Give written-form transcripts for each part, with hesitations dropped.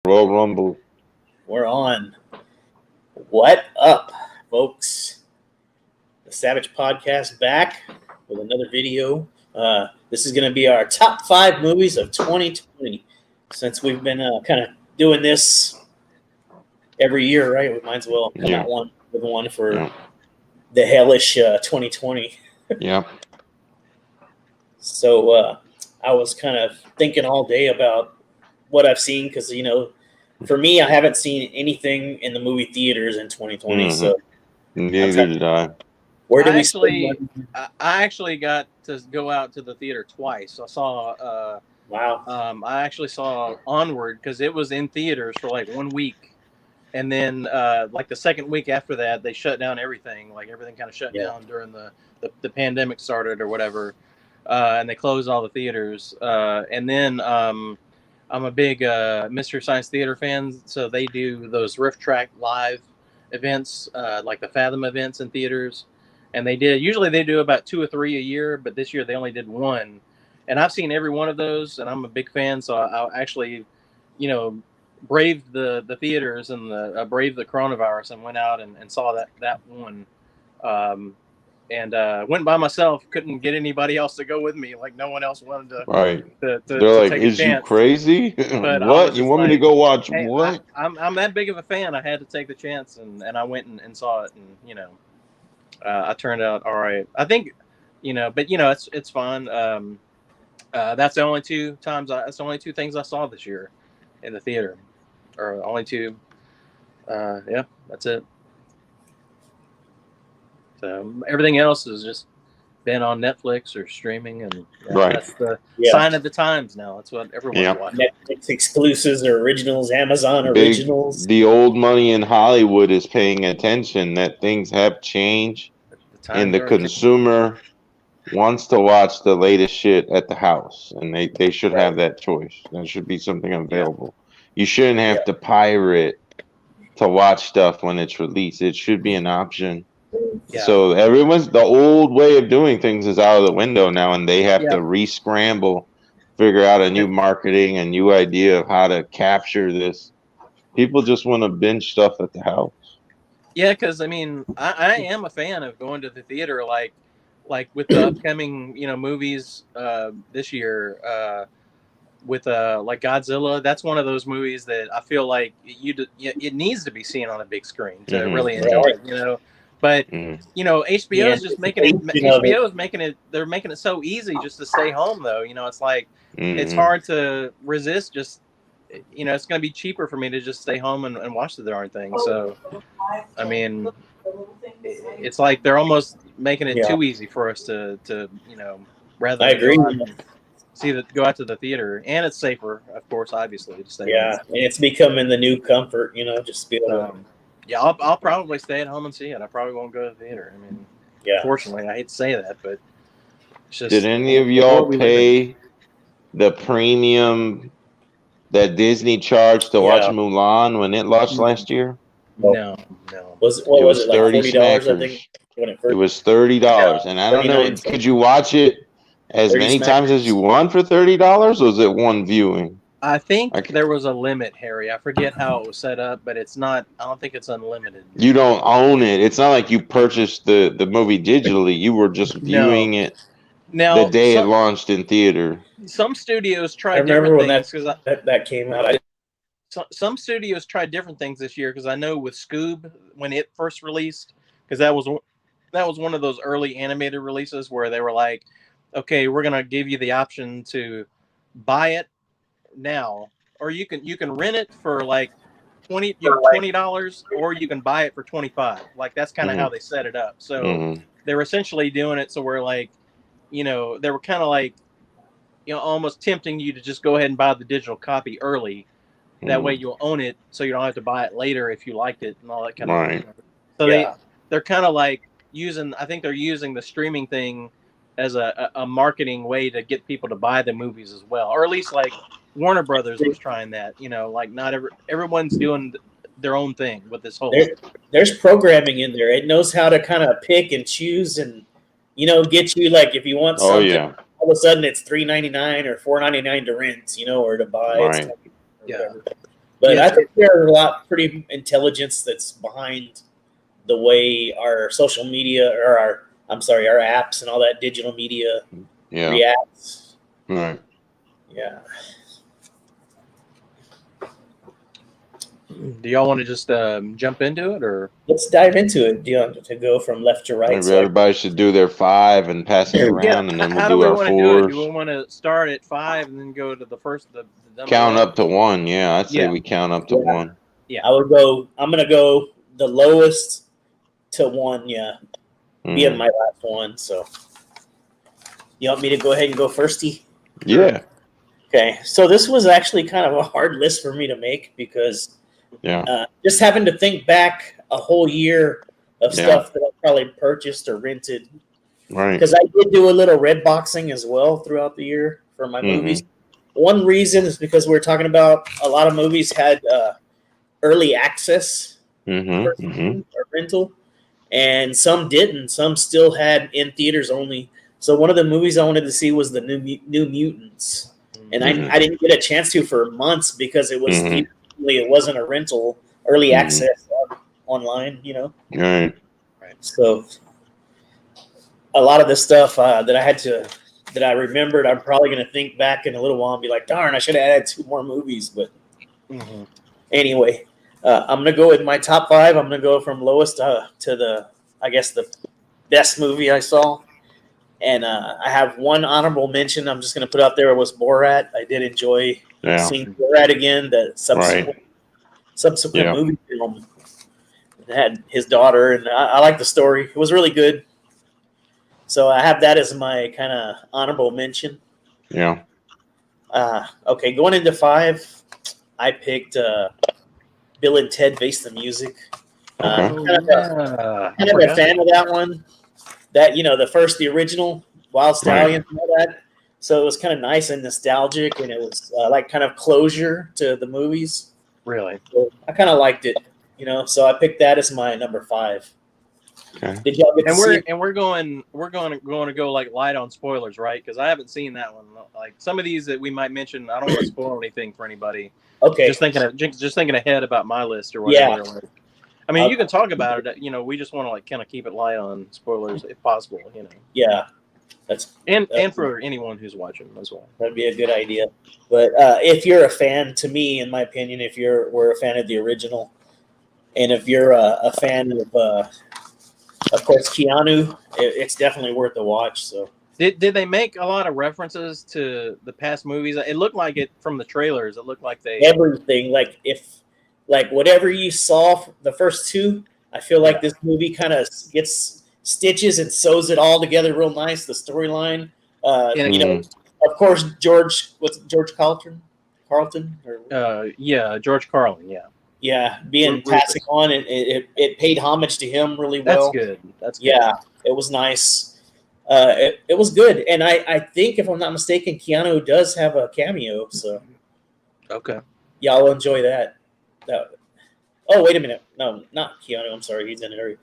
Royal Rumble. We're on. What up, folks? The Savage Podcast back with another video. This is going to be our top 5 movies of 2020. Since we've been kind of doing this every year, right? We might as well come out with one for the hellish 2020. Yeah. So I was kind of thinking all day about what I've seen because, for me, I haven't seen anything in the movie theaters in 2020. Mhm. So Neither did I. where do I we actually, spend money? I actually got to go out to the theater twice. I saw, Wow. I actually saw Onward because it was in theaters for like 1 week, and then like the second week after that, they shut down everything. Like everything kind of shut down during the pandemic started or whatever, and they closed all the theaters. And then I'm a big Mystery Science Theater fan, so they do those Riff Track live events, like the Fathom events in theaters. And usually they do about 2 or 3 a year, but this year they only did one. And I've seen every one of those, and I'm a big fan. So I actually, braved the theaters and braved the coronavirus and went out and saw that one. And went by myself. Couldn't get anybody else to go with me. Like no one else wanted to. Right. To They're like, take "Is a you chance. crazy? But What? You want me to go watch hey, what?" I'm that big of a fan. I had to take the chance, and I went and saw it, and I turned out all right. I think, but it's fun. That's the only two times. That's the only two things I saw this year in the theater, or only two. Yeah, that's it. So everything else has just been on Netflix or streaming, and Right. that's the sign of the times now. That's what everyone's watching. Netflix exclusives or originals, Amazon originals. The old money in Hollywood is paying attention that things have changed, and the consumer wants to watch the latest shit at the house, and they should have that choice. There should be something available. You shouldn't have to pirate to watch stuff when it's released. It should be an option. Yeah. So the old way of doing things is out of the window now, and they have to re-scramble, figure out a new marketing, a new idea of how to capture this. People just want to binge stuff at the house. Yeah, because I mean, I am a fan of going to the theater, like with the upcoming movies this year. With like Godzilla, that's one of those movies that I feel like it needs to be seen on a big screen to really enjoy it. But HBO is just making it. HBO is making it. They're making it so easy just to stay home, though. It's like it's hard to resist. Just it's going to be cheaper for me to just stay home and watch the darn thing. So, I mean, it's like they're almost making it too easy for us to rather. I agree. Go out to the theater, and it's safer, of course, obviously, to stay home. And it's becoming the new comfort, just be able to. Yeah, I'll probably stay at home and see it. I probably won't go to the theater. I mean, unfortunately, I hate to say that, but it's just. Did any of y'all pay the premium that Disney charged to watch Mulan when it launched last year? No. Was it like $30? I think it was $30, and I don't know. Could you watch it as many times as you want for $30, or was it one viewing? I think there was a limit, Harry. I forget how it was set up, but it's not. I don't think it's unlimited. You don't own it. It's not like you purchased the movie digitally. You were just viewing it the day it launched in theater. Some studios tried different things because that came out. Some studios tried different things this year because I know with Scoob when it first released, because that was one of those early animated releases where they were like, okay, we're gonna give you the option to buy it now, or you can rent it for like $20, or you can buy it for $25. Like that's kind of how they set it up. So they were essentially doing it so we're like, they were kind of like, almost tempting you to just go ahead and buy the digital copy early. That way you'll own it, so you don't have to buy it later if you liked it and all that kind of thing. So they're kind of like I think they're using the streaming thing as a marketing way to get people to buy the movies as well, or at least like Warner Brothers was trying that. Like not everyone's doing their own thing with this whole. There's programming in there. It knows how to kind of pick and choose and get you, like, if you want something. All of a sudden it's $3.99 or $4.99 to rent, or to buy. Right. But I think there's a lot pretty intelligence that's behind the way our social media or our apps and all that digital media reacts. Right. Yeah. Do y'all want to just jump into it, or let's dive into it? Do you want to go from left to right? Maybe everybody should do their 5 and pass it around, and then we'll do our 4s. Do we want to start at 5 and then go to the first? The count up to 1. Yeah, I'd say we count up to 1. Yeah, I'm gonna go the lowest to 1. Yeah, being my last one. So, you want me to go ahead and go firsty? Yeah. Okay, so this was actually kind of a hard list for me to make because just having to think back a whole year of stuff that I probably purchased or rented. Right. Because I did do a little red boxing as well throughout the year for my movies. One reason is because we're talking about a lot of movies had early access or rental, and some didn't. Some still had in theaters only. So one of the movies I wanted to see was the New Mutants. And I didn't get a chance to for months because it was it wasn't a rental, early access online, you know. Right. So a lot of the stuff that I remembered, I'm probably going to think back in a little while and be like, darn, I should have added 2 more movies. But anyway, I'm going to go with my top 5. I'm going to go from lowest to the best movie I saw. And I have one honorable mention I'm just going to put out there was Borat. I did enjoy seeing Borat again. The subsequent movie film had his daughter, and I like the story. It was really good. So I have that as my kind of honorable mention. Yeah. Okay, going into 5, I picked Bill and Ted Face the Music. Kind of a fan of that one. That, you know, the original Wild Stallion and all that. So it was kind of nice and nostalgic, and it was like kind of closure to the movies. Really? So I kind of liked it, you know. So I picked that as my number 5. Okay. Did y'all get to see it? And we're going to go like light on spoilers, right? Because I haven't seen that one. Like some of these that we might mention, I don't want to spoil anything for anybody. Okay. Just thinking ahead about my list or whatever. Yeah. I mean, you can talk about it. You know, we just want to like kind of keep it light on spoilers if possible. You know. Yeah, and for anyone who's watching as well. That'd be a good idea. But if you're a fan, to me, in my opinion, we're a fan of the original, and if you're a fan of course, Keanu, it's definitely worth a watch. So. Did they make a lot of references to the past movies? It looked like it from the trailers. It looked like everything. Like whatever you saw the first 2, I feel like this movie kind of gets stitches and sews it all together real nice. The storyline, you know, of course, George Carlton, George Carlin, passing on, and it paid homage to him really well. That's good. Yeah, it was nice. It was good, and I think, if I'm not mistaken, Keanu does have a cameo. So okay, y'all enjoy that. Oh, wait a minute. No, not Keanu. I'm sorry. He's in it.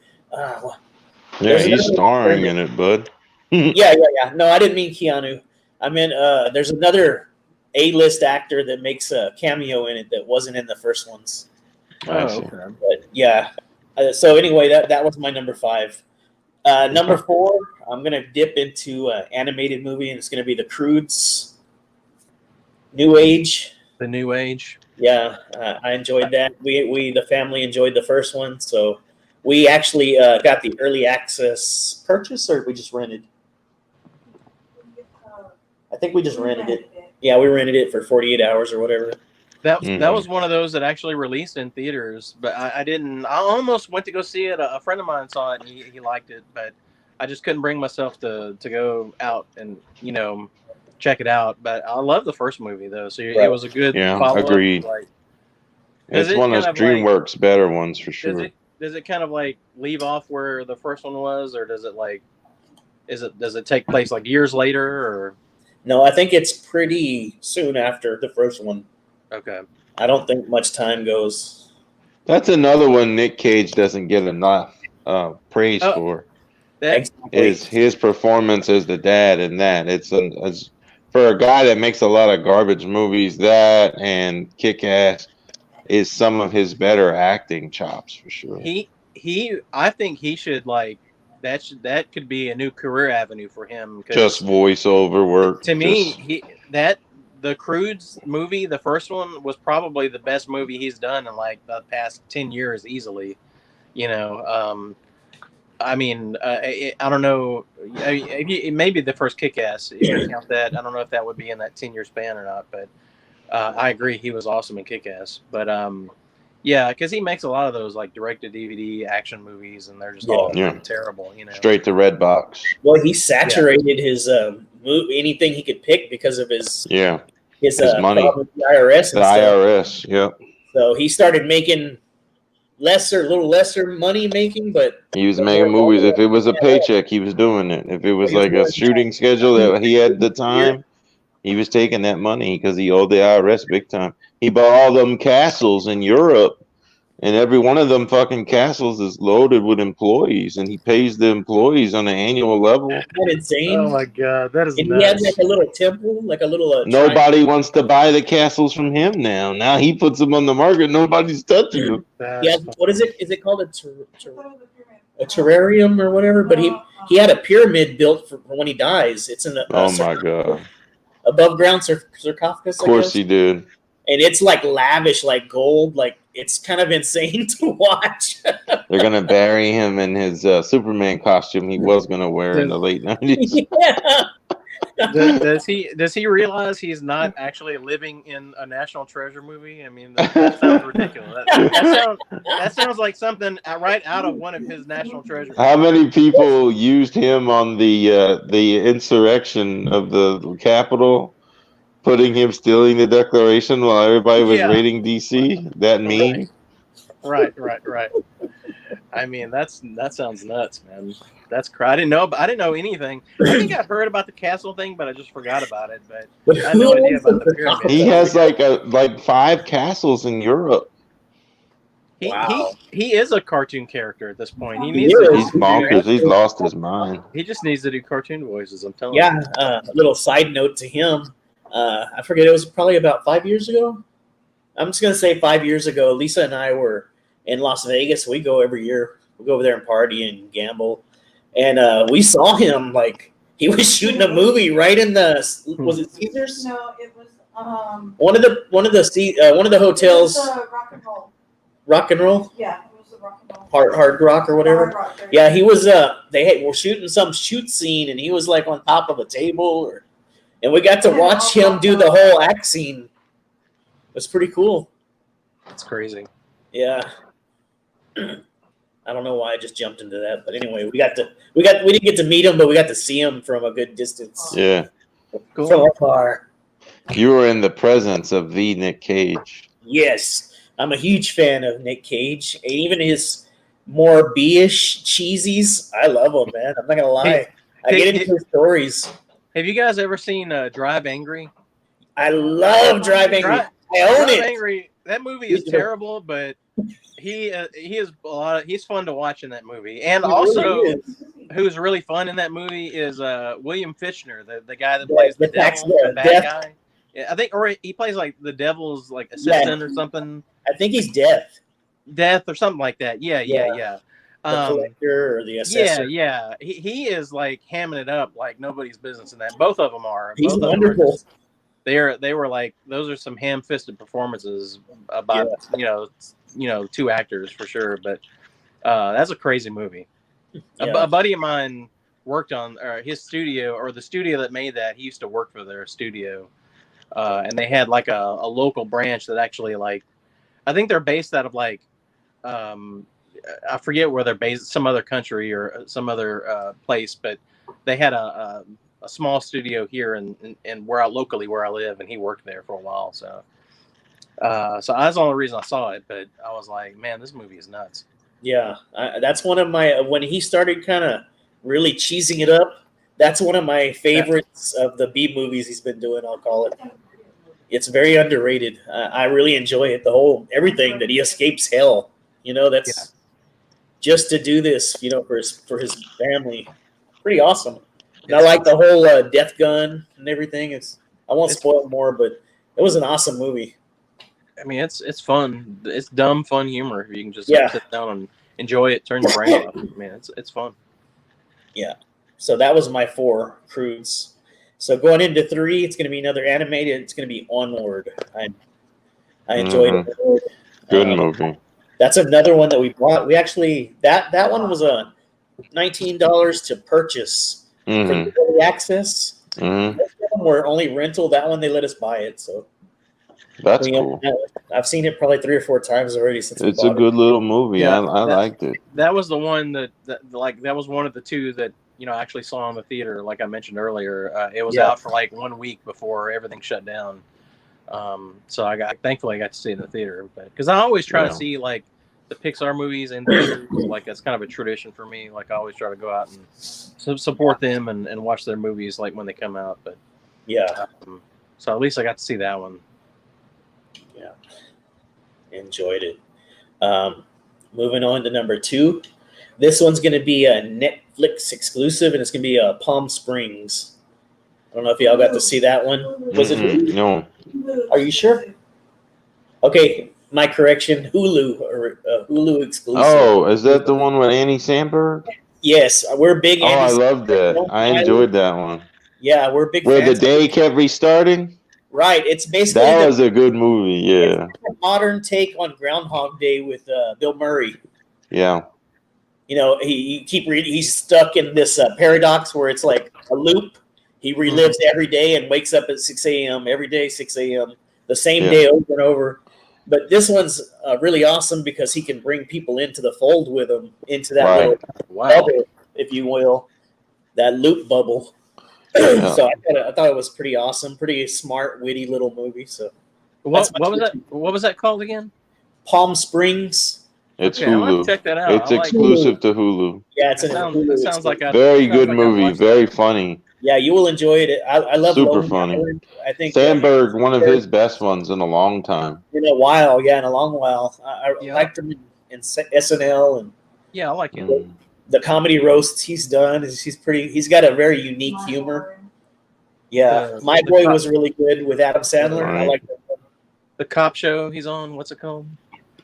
He's starring in it, bud. Yeah. No, I didn't mean Keanu. I meant there's another A-list actor that makes a cameo in it that wasn't in the first ones. Okay. But yeah. So anyway, that was my number 5. Number 4, I'm gonna dip into animated movie, and it's gonna be The Croods. New Age. The New Age. Yeah, I enjoyed that. We the family enjoyed the first one, so we actually got the early access purchase, or we just rented. I think we just rented it. Yeah, we rented it for 48 hours or whatever. That was one of those that actually released in theaters, but I didn't. I almost went to go see it. A friend of mine saw it and he liked it, but I just couldn't bring myself to go out and check it out. But I love the first movie though, so it was a good follow-up. Agreed. It's one of those DreamWorks better ones for sure. Does it kind of like leave off where the first one was, or does it take place like years later, or? No, I think it's pretty soon after the first one. Okay. I don't think much time goes. That's another one Nick Cage doesn't get enough praise for. Is his performance as the dad in that. It's for a guy that makes a lot of garbage movies, that and Kick-Ass, is some of his better acting chops for sure. I think he should like that could be a new career avenue for him. Just voiceover work. To me, the Croods movie, the first one, was probably the best movie he's done in like the past 10 years easily. You know, I mean, I don't know. Maybe the first Kick-Ass, if you count that. I don't know if that would be in that 10-year span or not, but I agree he was awesome in Kick-Ass. But yeah, because he makes a lot of those like direct-to-DVD action movies, and they're just all terrible. You know, straight to Redbox. Well, he saturated his anything he could pick because of his money, with the IRS. The IRS, yeah. So he started making a little lesser money making, but he was making movies. If it was a paycheck, he was doing it. If it was like a shooting schedule that he had at the time, he was taking that money because he owed the IRS big time. He bought all them castles in Europe, and every one of them fucking castles is loaded with employees, and he pays the employees on an annual level. Isn't that insane? Oh my god, that is. And nuts. he had like a little temple, like a little. Nobody wants to buy the castles from him now. Now he puts them on the market. Nobody's touching them. Yeah, what is it? Is it called a terrarium or whatever? But he had a pyramid built for when he dies. It's in my god, above ground sarcophagus. Of course he did. And it's like lavish, like gold. Like it's kind of insane to watch. They're gonna bury him in his Superman costume he was gonna wear in the late 90s. Yeah. Does he realize he's not actually living in a National Treasure movie? I mean, that sounds ridiculous. That sounds like something right out of one of his National Treasure movies. How many people used him on the insurrection of the Capitol, putting him stealing the Declaration while everybody was raiding DC? That meme? Right. I mean, that sounds nuts, man. That's crazy. I didn't know anything. I think I heard about the castle thing, but I just forgot about it. But I had no idea about the pyramid. He has like 5 castles in Europe. He is a cartoon character at this point. He's bonkers. He's lost his mind. He just needs to do cartoon voices. I'm telling you. Yeah. A little side note to him. I forget. It was probably about 5 years ago. I'm just gonna say 5 years ago. Lisa and I were in Las Vegas. We go every year. We go over there and party and gamble. And we saw him like he was shooting a movie right in the was it Caesars? No, it was one of the hotels. Rock and Roll. Rock and Roll. Yeah, it was the Rock and Roll. Hard Rock or whatever. Rock, yeah, he was. They were shooting some shoot scene, and he was like on top of a table, and we got to watch him do the whole act scene. It was pretty cool. That's crazy. Yeah. I don't know why I just jumped into that, but anyway, we didn't get to meet him, but we got to see him from a good distance. Yeah, cool. From afar. You were in the presence of the Nick Cage. Yes, I'm a huge fan of Nick Cage, and even his more B-ish cheesies. I love him, man. I'm not gonna lie. I get into his stories. Have you guys ever seen Drive Angry? I love Drive Angry. I own it. Angry. That movie is terrible, but he is a lot. He's fun to watch in that movie, and also who's really fun in that movie is William Fichtner, the guy that plays the devil, the bad guy. Yeah, I think, or he plays like the devil's like assistant or something. I think he's Death or something like that. Yeah. The collector or the assessor. Yeah. He is like hamming it up like nobody's business in that. Both of them are. He's wonderful. They were like, those are some ham-fisted performances about two actors for sure, but that's a crazy movie. A buddy of mine worked on his studio, or the studio that made that. He used to work for their studio, and they had like a local branch that actually like, I think they're based out of like I forget where they're based, some other country or some other place, but they had a small studio here and where I live, and he worked there for a while. So that's the only reason I saw it, but I was like, man, this movie is nuts. Yeah, that's one of my, when he started kind of really cheesing it up, that's one of my favorites of the B movies he's been doing, I'll call it. It's very underrated. I really enjoy it. Everything that he escapes hell, that's just to do this, for his family. Pretty awesome. And I like the whole death gun and everything. I won't spoil more, but it was an awesome movie. I mean, it's fun. It's dumb, fun humor. If you can just Yeah. sit down and enjoy it, turn your brain off. Man, it's fun. So that was my 4 crudes. So going into 3, it's going to be another animated. It's going to be Onward. I enjoyed it. Good movie. That's another one that we bought. We actually that one was a $19 to purchase for early access. Mm-hmm. Most of them were only rental. That one they let us buy it. So That's cool. I've seen it probably 3 or 4 times already since. It's a good little movie. Yeah, I liked it. That was the one that was one of the 2 that I actually saw in the theater. Like I mentioned earlier, it was out for like 1 week before everything shut down. So thankfully I got to see it in the theater, because I always try to see like the Pixar movies in theaters. Like that's kind of a tradition for me. Like I always try to go out and support them and watch their movies like when they come out. But so at least I got to see that one. Yeah, enjoyed it. Moving on to number 2. This one's going to be a Netflix exclusive, and it's going to be Palm Springs. I don't know if y'all got to see that one. Was it? No. Are you sure? Okay, my correction. Hulu or Hulu exclusive. Oh, is that the one with Andy Samberg? Yes, we're big. Oh, I loved that. I enjoyed that one. Yeah, we're big. Where the fans day kept restarting. Right, it's basically that was a good movie. Yeah, a modern take on Groundhog Day with Bill Murray. Yeah. He's stuck in this paradox where it's like a loop. He relives every day and wakes up at 6 a.m. every day, 6 a.m. the same day over and over. But this one's really awesome because he can bring people into the fold with him, into that little bubble, if you will, that loop bubble. So I thought it was pretty awesome, pretty smart, witty little movie. So what was that? What was that called again? Palm Springs. It's Okay, Hulu. check that out. It's exclusive to Hulu. Yeah, it sounds like a very good movie. Very funny. Yeah, you will enjoy it. I love super Lone funny. Island. I think Sandberg, one of his best ones in a long time. In a while, in a long while. I liked him in SNL and I like him. The comedy roasts he's done. He's got a very unique humor. Yeah, My Boy was really good with Adam Sandler. Right. I like that. The cop show he's on. What's it called?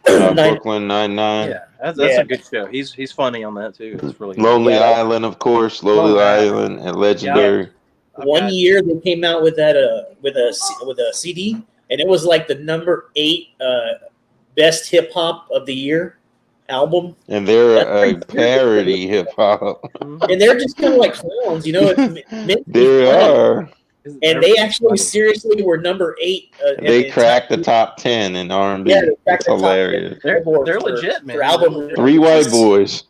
Brooklyn Nine-Nine. Yeah, that's a good show. He's funny on that too. It's really good. Lonely Island, of course. Lonely Island and Legendary. One year they came out with that with a CD, and it was like the number 8 best hip hop of the year album. And they're a parody hip hop. And they're just kind of like clowns, They are. And they actually seriously were number 8. They cracked the top 10 in R&B. Yeah, they cracked It's hilarious. They're legit, man. For album 3 white boys.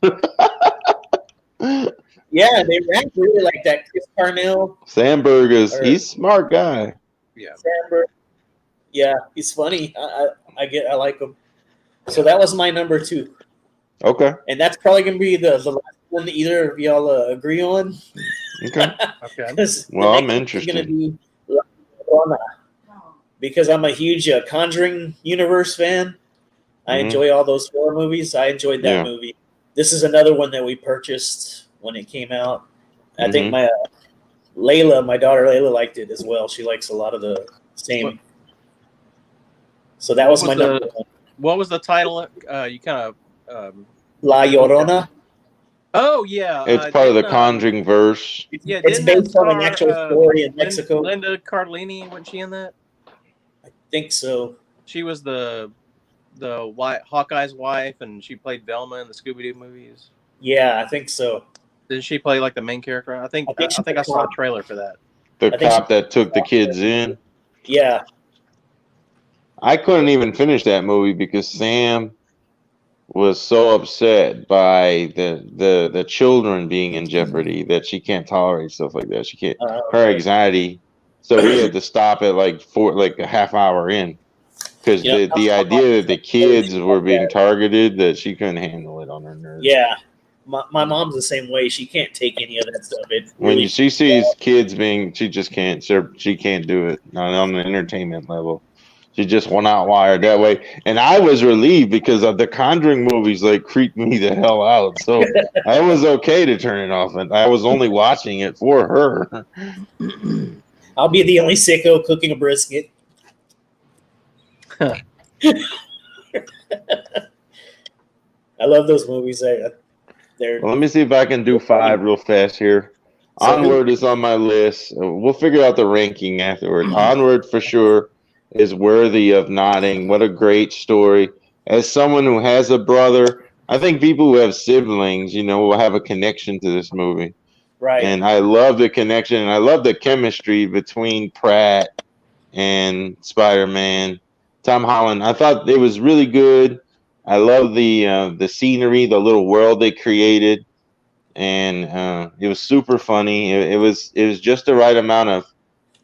Yeah, they rap really like that. Chris Parnell. Sandberg he's a smart guy. Yeah. Sandberg. Yeah, he's funny. I like him. So that was my number 2. Okay. And that's probably gonna be the last one that either of y'all agree on. Okay. Okay. Well, I'm interested. Gonna be La Llorona, because I'm a huge Conjuring universe fan. I enjoy all those horror movies. I enjoyed that movie. This is another one that we purchased when it came out. I think my daughter Layla liked it as well. She likes a lot of the same. So that was my number 1. What was the title? You kind of La Llorona. Oh yeah, it's part of the Conjuring verse. Yeah, it's based on an actual story in Mexico. Linda Cardellini, wasn't she in that? I think so. She was the Hawkeye's wife, and she played Velma in the Scooby Doo movies. Yeah, I think so. Did she play like the main character? I think I saw a trailer for that. The cop that took the kids in. Yeah. I couldn't even finish that movie because Sam was so upset by the children being in jeopardy that she can't tolerate stuff like that. She can't. Her anxiety. So we had to stop at like a half hour in because the idea that the kids were being targeted, that she couldn't handle it on her nerves. Yeah. My mom's the same way. She can't take any of that stuff. When she sees kids being, she just can't. She can't do it. Not on the entertainment level. She just went out wired that way. And I was relieved because of the Conjuring movies creeped me the hell out. So I was okay to turn it off. And I was only watching it for her. I'll be the only sicko cooking a brisket. I love those movies. They're Well, let me see if I can do 5 real fast here. So- Onward is on my list. We'll figure out the ranking afterward. Onward for sure is worthy of nodding. What a great story. As someone who has a brother, I think people who have siblings, will have a connection to this movie. right. And I love the connection, and I love the chemistry between Pratt and Spider-Man. Tom Holland, I thought it was really good. I love the scenery, the little world they created, and it was super funny. It was just the right amount of.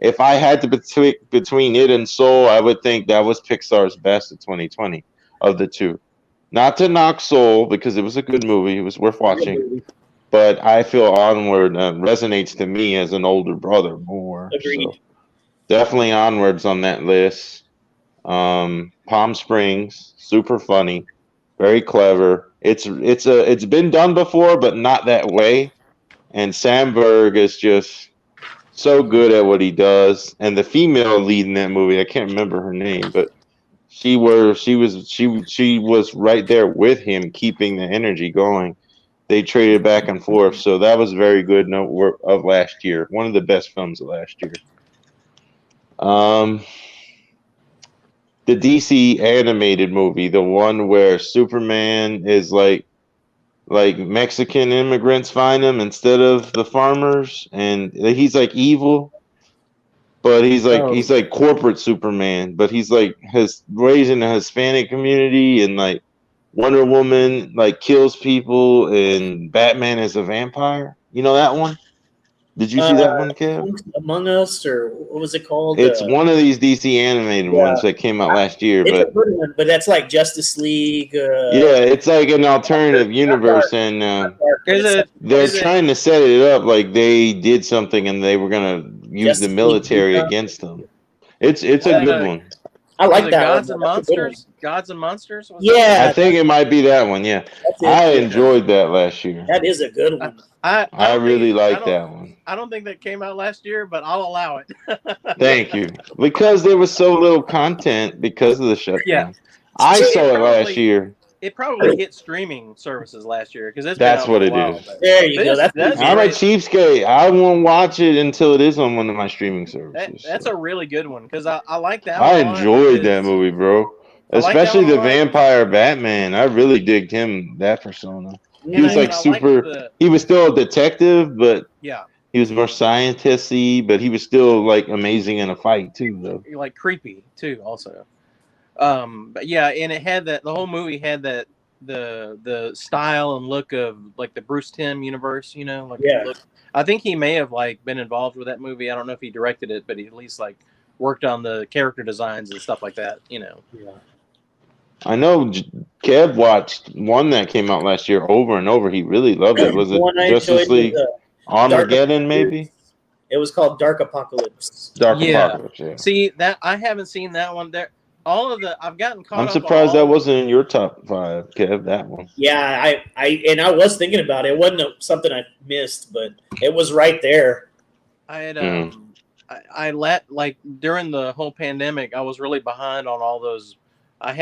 If I had to between it and Soul, I would think that was Pixar's best of 2020 of the two. Not to knock Soul because it was a good movie, it was worth watching, but I feel Onward resonates to me as an older brother more. Agreed. So definitely Onward's on that list. Palm Springs, super funny, very clever. It's been done before, but not that way. And Sandberg is just so good at what he does. And the female lead in that movie, I can't remember her name, but she was right there with him, keeping the energy going. They traded back and forth, so that was very good of last year. One of the best films of last year. The DC animated movie, the one where Superman is like Mexican immigrants find him instead of the farmers, and he's like evil, but he's like corporate Superman, but he's like has raised in a Hispanic community, and like Wonder Woman like kills people, and Batman is a vampire. You know that one? Did you see that one, Kev? Among Us, or what was it called? It's one of these DC animated ones that came out last year. It's But a good one, but that's like Justice League. yeah, it's like an alternative universe, and they're trying to set it up like they did something and they were gonna use the military against them. It's a good one. I like that. Gods and Monsters. Gods and Monsters. Yeah, I think it might be that one. Yeah, I enjoyed that last year. That is a good one. I really like that one. I don't think that came out last year, but I'll allow it. Thank you. Because there was so little content because of the shutdown. Yeah. I saw it last year. It probably hit streaming services last year because that's what it is. There you go. That's I'm a cheapskate. I won't watch it until it is on one of my streaming services. That's a really good one because I like that. I enjoyed that movie, bro. Especially the vampire Batman. I really digged that persona. He was like super. He was still a detective, but yeah, he was more scientisty. But he was still like amazing in a fight too, though. Like creepy too, also. But yeah, and it had the whole movie had that the style and look of like the Bruce Timm universe, like I think he may have like been involved with that movie. I don't know if he directed it, but he at least like worked on the character designs and stuff like that, Yeah. I know Kev watched one that came out last year over and over. He really loved it. Was it Justice League Armageddon, maybe? It was called Dark Apocalypse. Apocalypse, yeah. See, that I haven't seen that one. There, I've gotten caught. I'm surprised that wasn't in your top 5, Kev. That one. Yeah, I was thinking about it. It wasn't something I missed, but it was right there. I had I let like during the whole pandemic, I was really behind on all those. I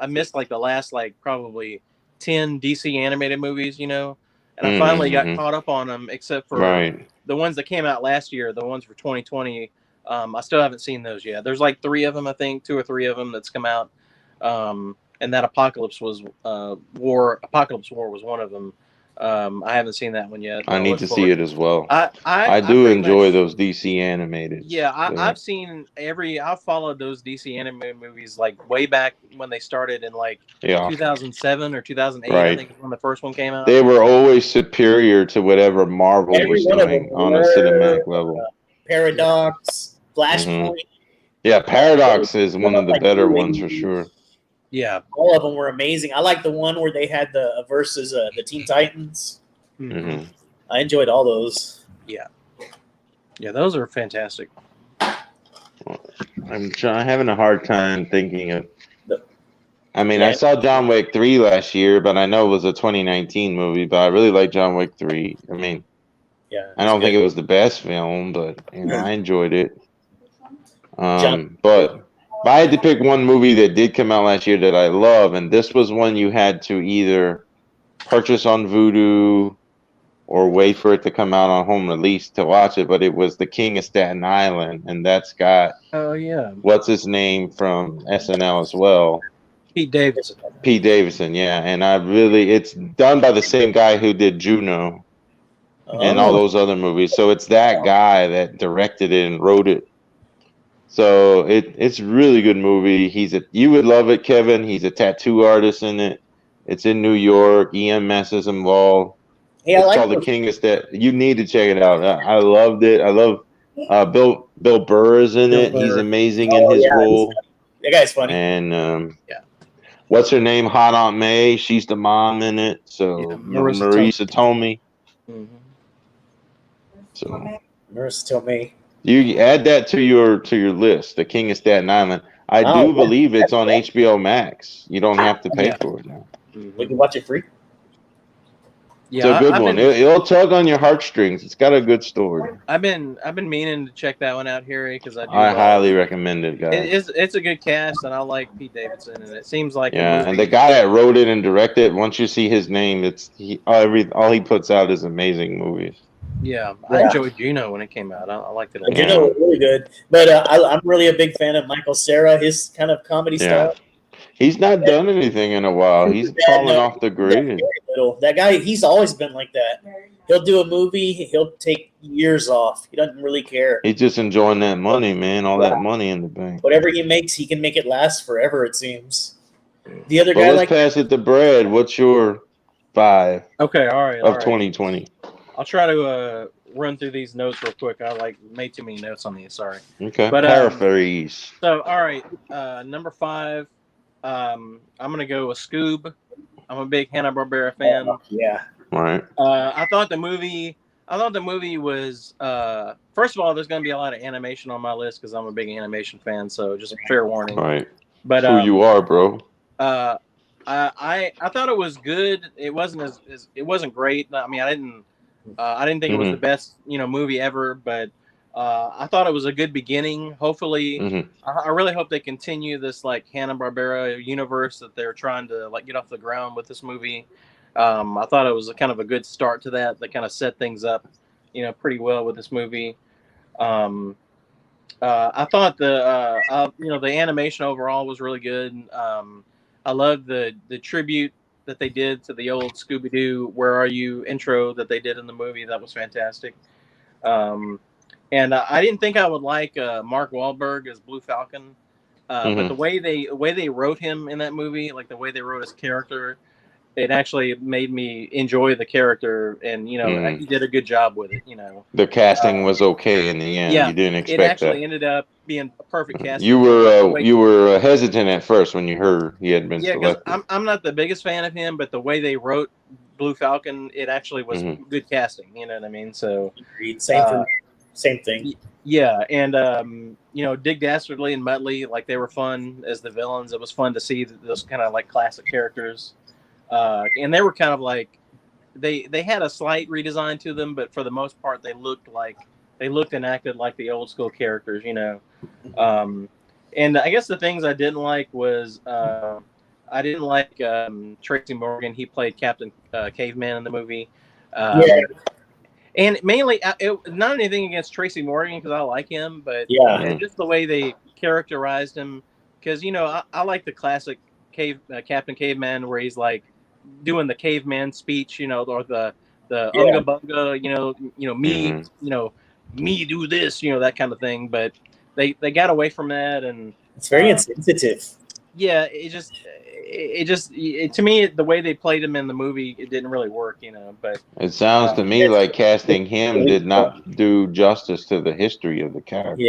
missed like the last like probably 10 DC animated movies, and I finally got caught up on them, except for the ones that came out last year, the ones for 2020. I still haven't seen those yet. There's like 3 of them, I think, 2 or 3 of them that's come out. And that Apocalypse War was one of them. I haven't seen that one yet. I need to see it as well. I do enjoy those DC animated. Yeah, I've seen I've followed those DC animated movies like way back when they started in like 2007 or 2008. I think is when the first one came out. They were always superior to whatever Marvel was doing on a cinematic level. Paradox, Flashpoint. Yeah, Paradox is one of the better ones for sure. Yeah, all of them were amazing. I like the one where they had the versus the Teen Titans. Mm-hmm. I enjoyed all those. Yeah, those are fantastic. I'm having a hard time thinking of. I saw John Wick 3 last year, but I know it was a 2019 movie. But I really like John Wick 3. I don't think it was the best film, but I enjoyed it. But If I had to pick one movie that did come out last year that I love, and this was one you had to either purchase on Vudu or wait for it to come out on home release to watch it, but it was The King of Staten Island, and that's got Oh yeah, what's his name from SNL as well, Pete Davidson. Pete Davidson, yeah. And it's done by the same guy who did Juno and all those other movies, so it's that guy that directed it and wrote it. So it's a really good movie. You would love it, Kevin. He's a tattoo artist in it. It's in New York. EMS is involved. Hey, I It's like called The King of Staten. You need to check it out. I loved it. I love Bill Burr is in it. He's amazing in his role. That guy's funny. And what's her name? Hot Aunt May. She's the mom in it. So Marisa Tomei. Mm-hmm. So Marisa Tomei. You add that to your list. The King of Staten Island. I do believe it's on HBO Max. You don't have to pay for it now. We can watch it free. Yeah, it's a good one. It'll tug on your heartstrings. It's got a good story. I've been meaning to check that one out, Harry, because I highly recommend it, guys. It's a good cast, and I like Pete Davidson, and it seems like and the guy that wrote it and directed it. Once you see his name, all he puts out is amazing movies. Yeah, I enjoyed Juno when it came out. I liked it a lot. Juno was really good, but I'm really a big fan of Michael Cera. His kind of comedy style. He's not done anything in a while. He's fallen off the grid. That guy, he's always been like that. He'll do a movie, he'll take years off. He doesn't really care. He's just enjoying that money, man. All that money in the bank. Whatever he makes, he can make it last forever, it seems. The other guy, let's pass it to Brad. What's your 5? Okay, all right. Of 2020. I'll try to run through these notes real quick. I made too many notes on these. Sorry. Okay. But paraphrase. So, all right. Number 5. I'm gonna go with Scoob. I'm a big Hanna-Barbera fan. Yeah. All right. I thought the movie was first of all, there's gonna be a lot of animation on my list because I'm a big animation fan. So just fair warning. All right. But who you are, bro. I thought it was good. It wasn't it wasn't great. I mean, I didn't think it was the best movie ever, but I thought it was a good beginning. Hopefully, I really hope they continue this like Hanna-Barbera universe that they're trying to like get off the ground with this movie. I thought it was a kind of a good start to that. That kind of set things up, pretty well with this movie. I thought the animation overall was really good. I loved the tribute that they did to the old Scooby-Doo "Where Are You" intro that they did in the movie. That was fantastic. And I didn't think I would like Mark Wahlberg as Blue Falcon, but the way they wrote him in that movie, like the way they wrote his character, it actually made me enjoy the character, and he did a good job with it. The casting was okay in the end. Yeah, you didn't expect it actually that. ended up being a perfect casting. You were hesitant at first when you heard he had been selected. Yeah, I'm not the biggest fan of him, but the way they wrote Blue Falcon, it actually was good casting. You know what I mean? So same thing. Yeah, and Dick Dastardly and Muttley, like they were fun as the villains. It was fun to see those kind of like classic characters, and they were kind of like they had a slight redesign to them, but for the most part, they looked and acted like the old school characters, And I guess the things I didn't like was I didn't like Tracy Morgan. He played Captain Caveman in the movie. And mainly, not anything against Tracy Morgan because I like him, but just the way they characterized him. Because I like the classic Captain Caveman where he's like doing the caveman speech, or the unga bunga, me do this, that kind of thing. But they got away from that, and it's very insensitive. Yeah, it just to me the way they played him in the movie, it didn't really work, But it sounds to me like casting him did not do justice to the history of the character.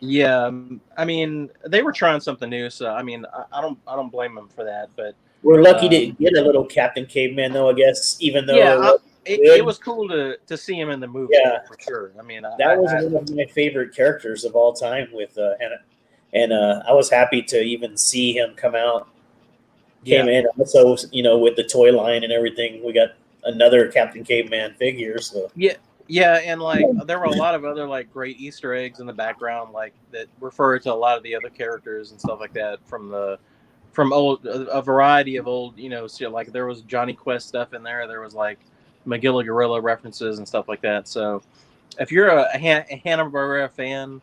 Yeah. I mean, they were trying something new, so I mean, I don't blame them for that. But we're lucky to get a little Captain Caveman, though. I guess even though it was cool to see him in the movie. Yeah, for sure. I mean, that was one of my favorite characters of all time with Hannah. And I was happy to even see him come in. Also, with the toy line and everything, we got another Captain Caveman figure. So Yeah, and like there were a lot of other like great Easter eggs in the background, like that refer to a lot of the other characters and stuff like that from old a variety of old, so like there was Johnny Quest stuff in there. There was like Magilla Gorilla references and stuff like that. So if you're a Hanna-Barbera fan,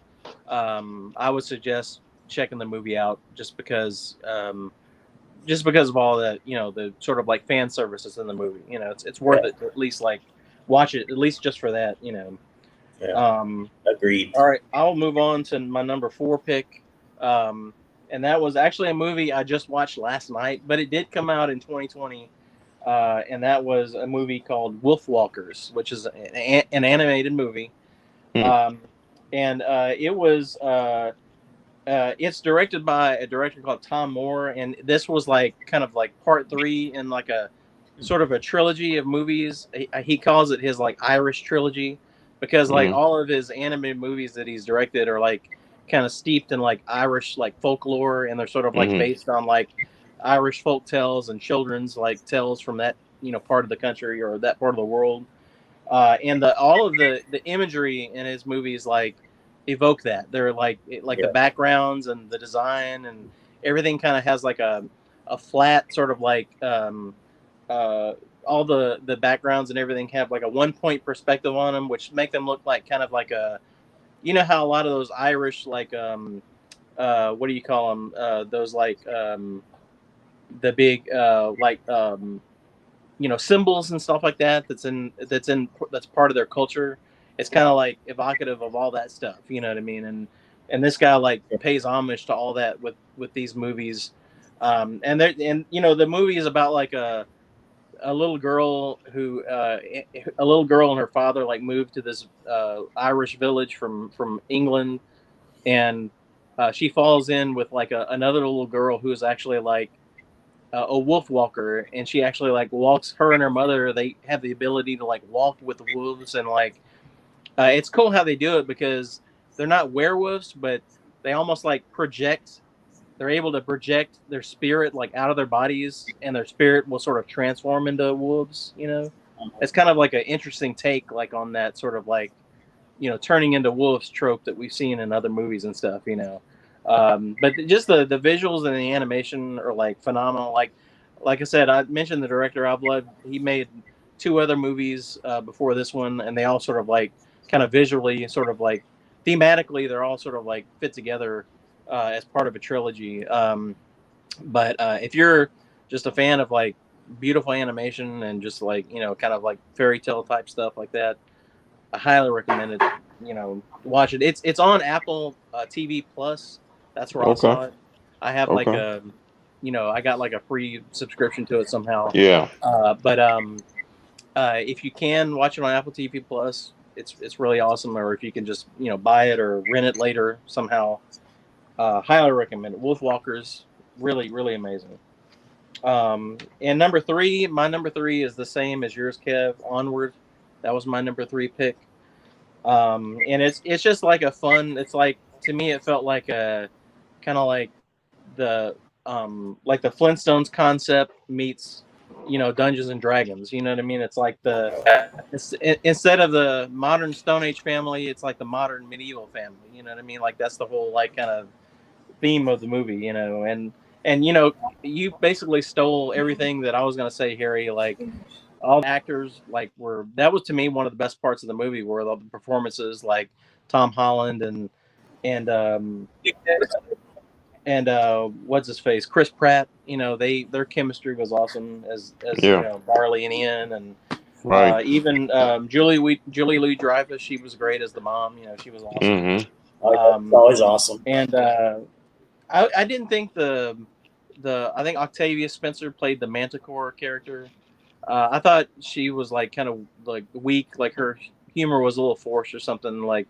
I would suggest checking the movie out just because of all the the sort of like fan services in the movie. It's worth it to at least like watch it at least just for that. Yeah. Agreed. All right, I'll move on to my number 4 pick, and that was actually a movie I just watched last night, but it did come out in 2020, and that was a movie called Wolfwalkers, which is an animated movie, and it was. It's directed by a director called Tom Moore, and this was like kind of like part 3 in like a sort of a trilogy of movies. He calls it his like Irish trilogy because like all of his animated movies that he's directed are like kind of steeped in like Irish like folklore, and they're sort of like based on like Irish folk tales and children's like tales from that part of the country or that part of the world. And all of the imagery in his movies like evoke that. They're like the backgrounds and the design and everything kind of has like a flat sort of like all the backgrounds and everything have like a 1-point perspective on them, which make them look like kind of like a how a lot of those Irish like what do you call them those like the big symbols and stuff like that that's part of their culture. It's kind of like evocative of all that stuff, you know what I mean? And this guy like pays homage to all that with these movies. And the movie is about like a little girl and her father like moved to this Irish village from England, and she falls in with like another little girl who is actually like a wolf walker, and she actually like walks. Her and her mother, they have the ability to like walk with the wolves, and like it's cool how they do it because they're not werewolves, but they almost like project. They're able to project their spirit like out of their bodies, and their spirit will sort of transform into wolves. It's kind of like an interesting take like on that sort of like turning into wolves trope that we've seen in other movies and stuff. But just the visuals and the animation are like phenomenal. Like I said, I mentioned the director Al Blood. He made 2 other movies before this one, and they all sort of like kind of visually, sort of like thematically, they're all sort of like fit together as part of a trilogy. But if you're just a fan of like beautiful animation and just like kind of like fairy tale type stuff like that, I highly recommend it. Watch it. It's on Apple TV Plus. That's where I saw it. I have like a, I got like a free subscription to it somehow. Yeah. But if you can watch it on Apple TV Plus, it's really awesome. Or if you can just buy it or rent it later somehow, highly recommend it. Wolfwalkers, really really amazing. And my number 3 is the same as yours, Kev. Onward. That was my number 3 pick. And it's just like a fun. It's like, to me, it felt like a kind of like the Flintstones concept meets Dungeons and Dragons. You know what I mean? It's like instead of the modern Stone Age family, it's like the modern medieval family. You know what I mean? Like that's the whole like kind of theme of the movie. And you basically stole everything that I was gonna say, Harry. Like all the actors that was to me one of the best parts of the movie were the performances, like Tom Holland and what's his face, Chris Pratt. Their chemistry was awesome as Marley and Ian, and even Julie Louis-Dreyfus. She was great as the mom. She was awesome. Always awesome. And I didn't think I think Octavia Spencer played the Manticore character. I thought she was like kind of like weak, like her humor was a little forced or something. Like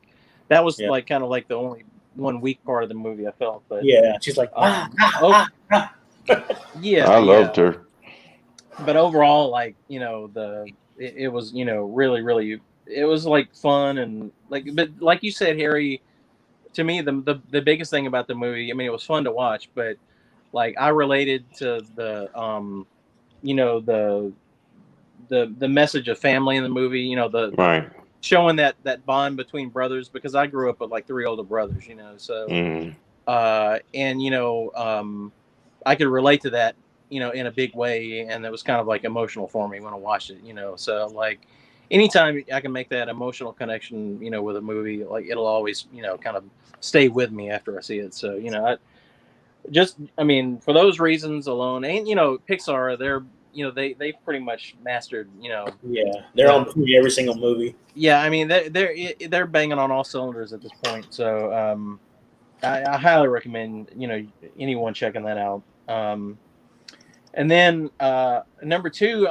that was like kind of like the only one weak part of the movie I felt. But she's like yeah, I loved her. But overall, like it was really really, it was like fun, and but like you said, Harry, to me the biggest thing about the movie, I mean, it was fun to watch, but like I related to the the message of family in the movie. showing that bond between brothers, because I grew up with like 3 older brothers, you know, so and you know, I could relate to that, you know, in a big way, and it was kind of like emotional for me when I watched it, you know. So like anytime I can make that emotional connection, you know, with a movie, like it'll always, you know, kind of stay with me after I see it. So, you know, I mean, for those reasons alone, and you know, Pixar, they're, you know, they pretty much mastered, you know. Yeah, they're on every single movie. Yeah, I mean, they're banging on all cylinders at this point. So I highly recommend, you know, anyone checking that out. And then number 2,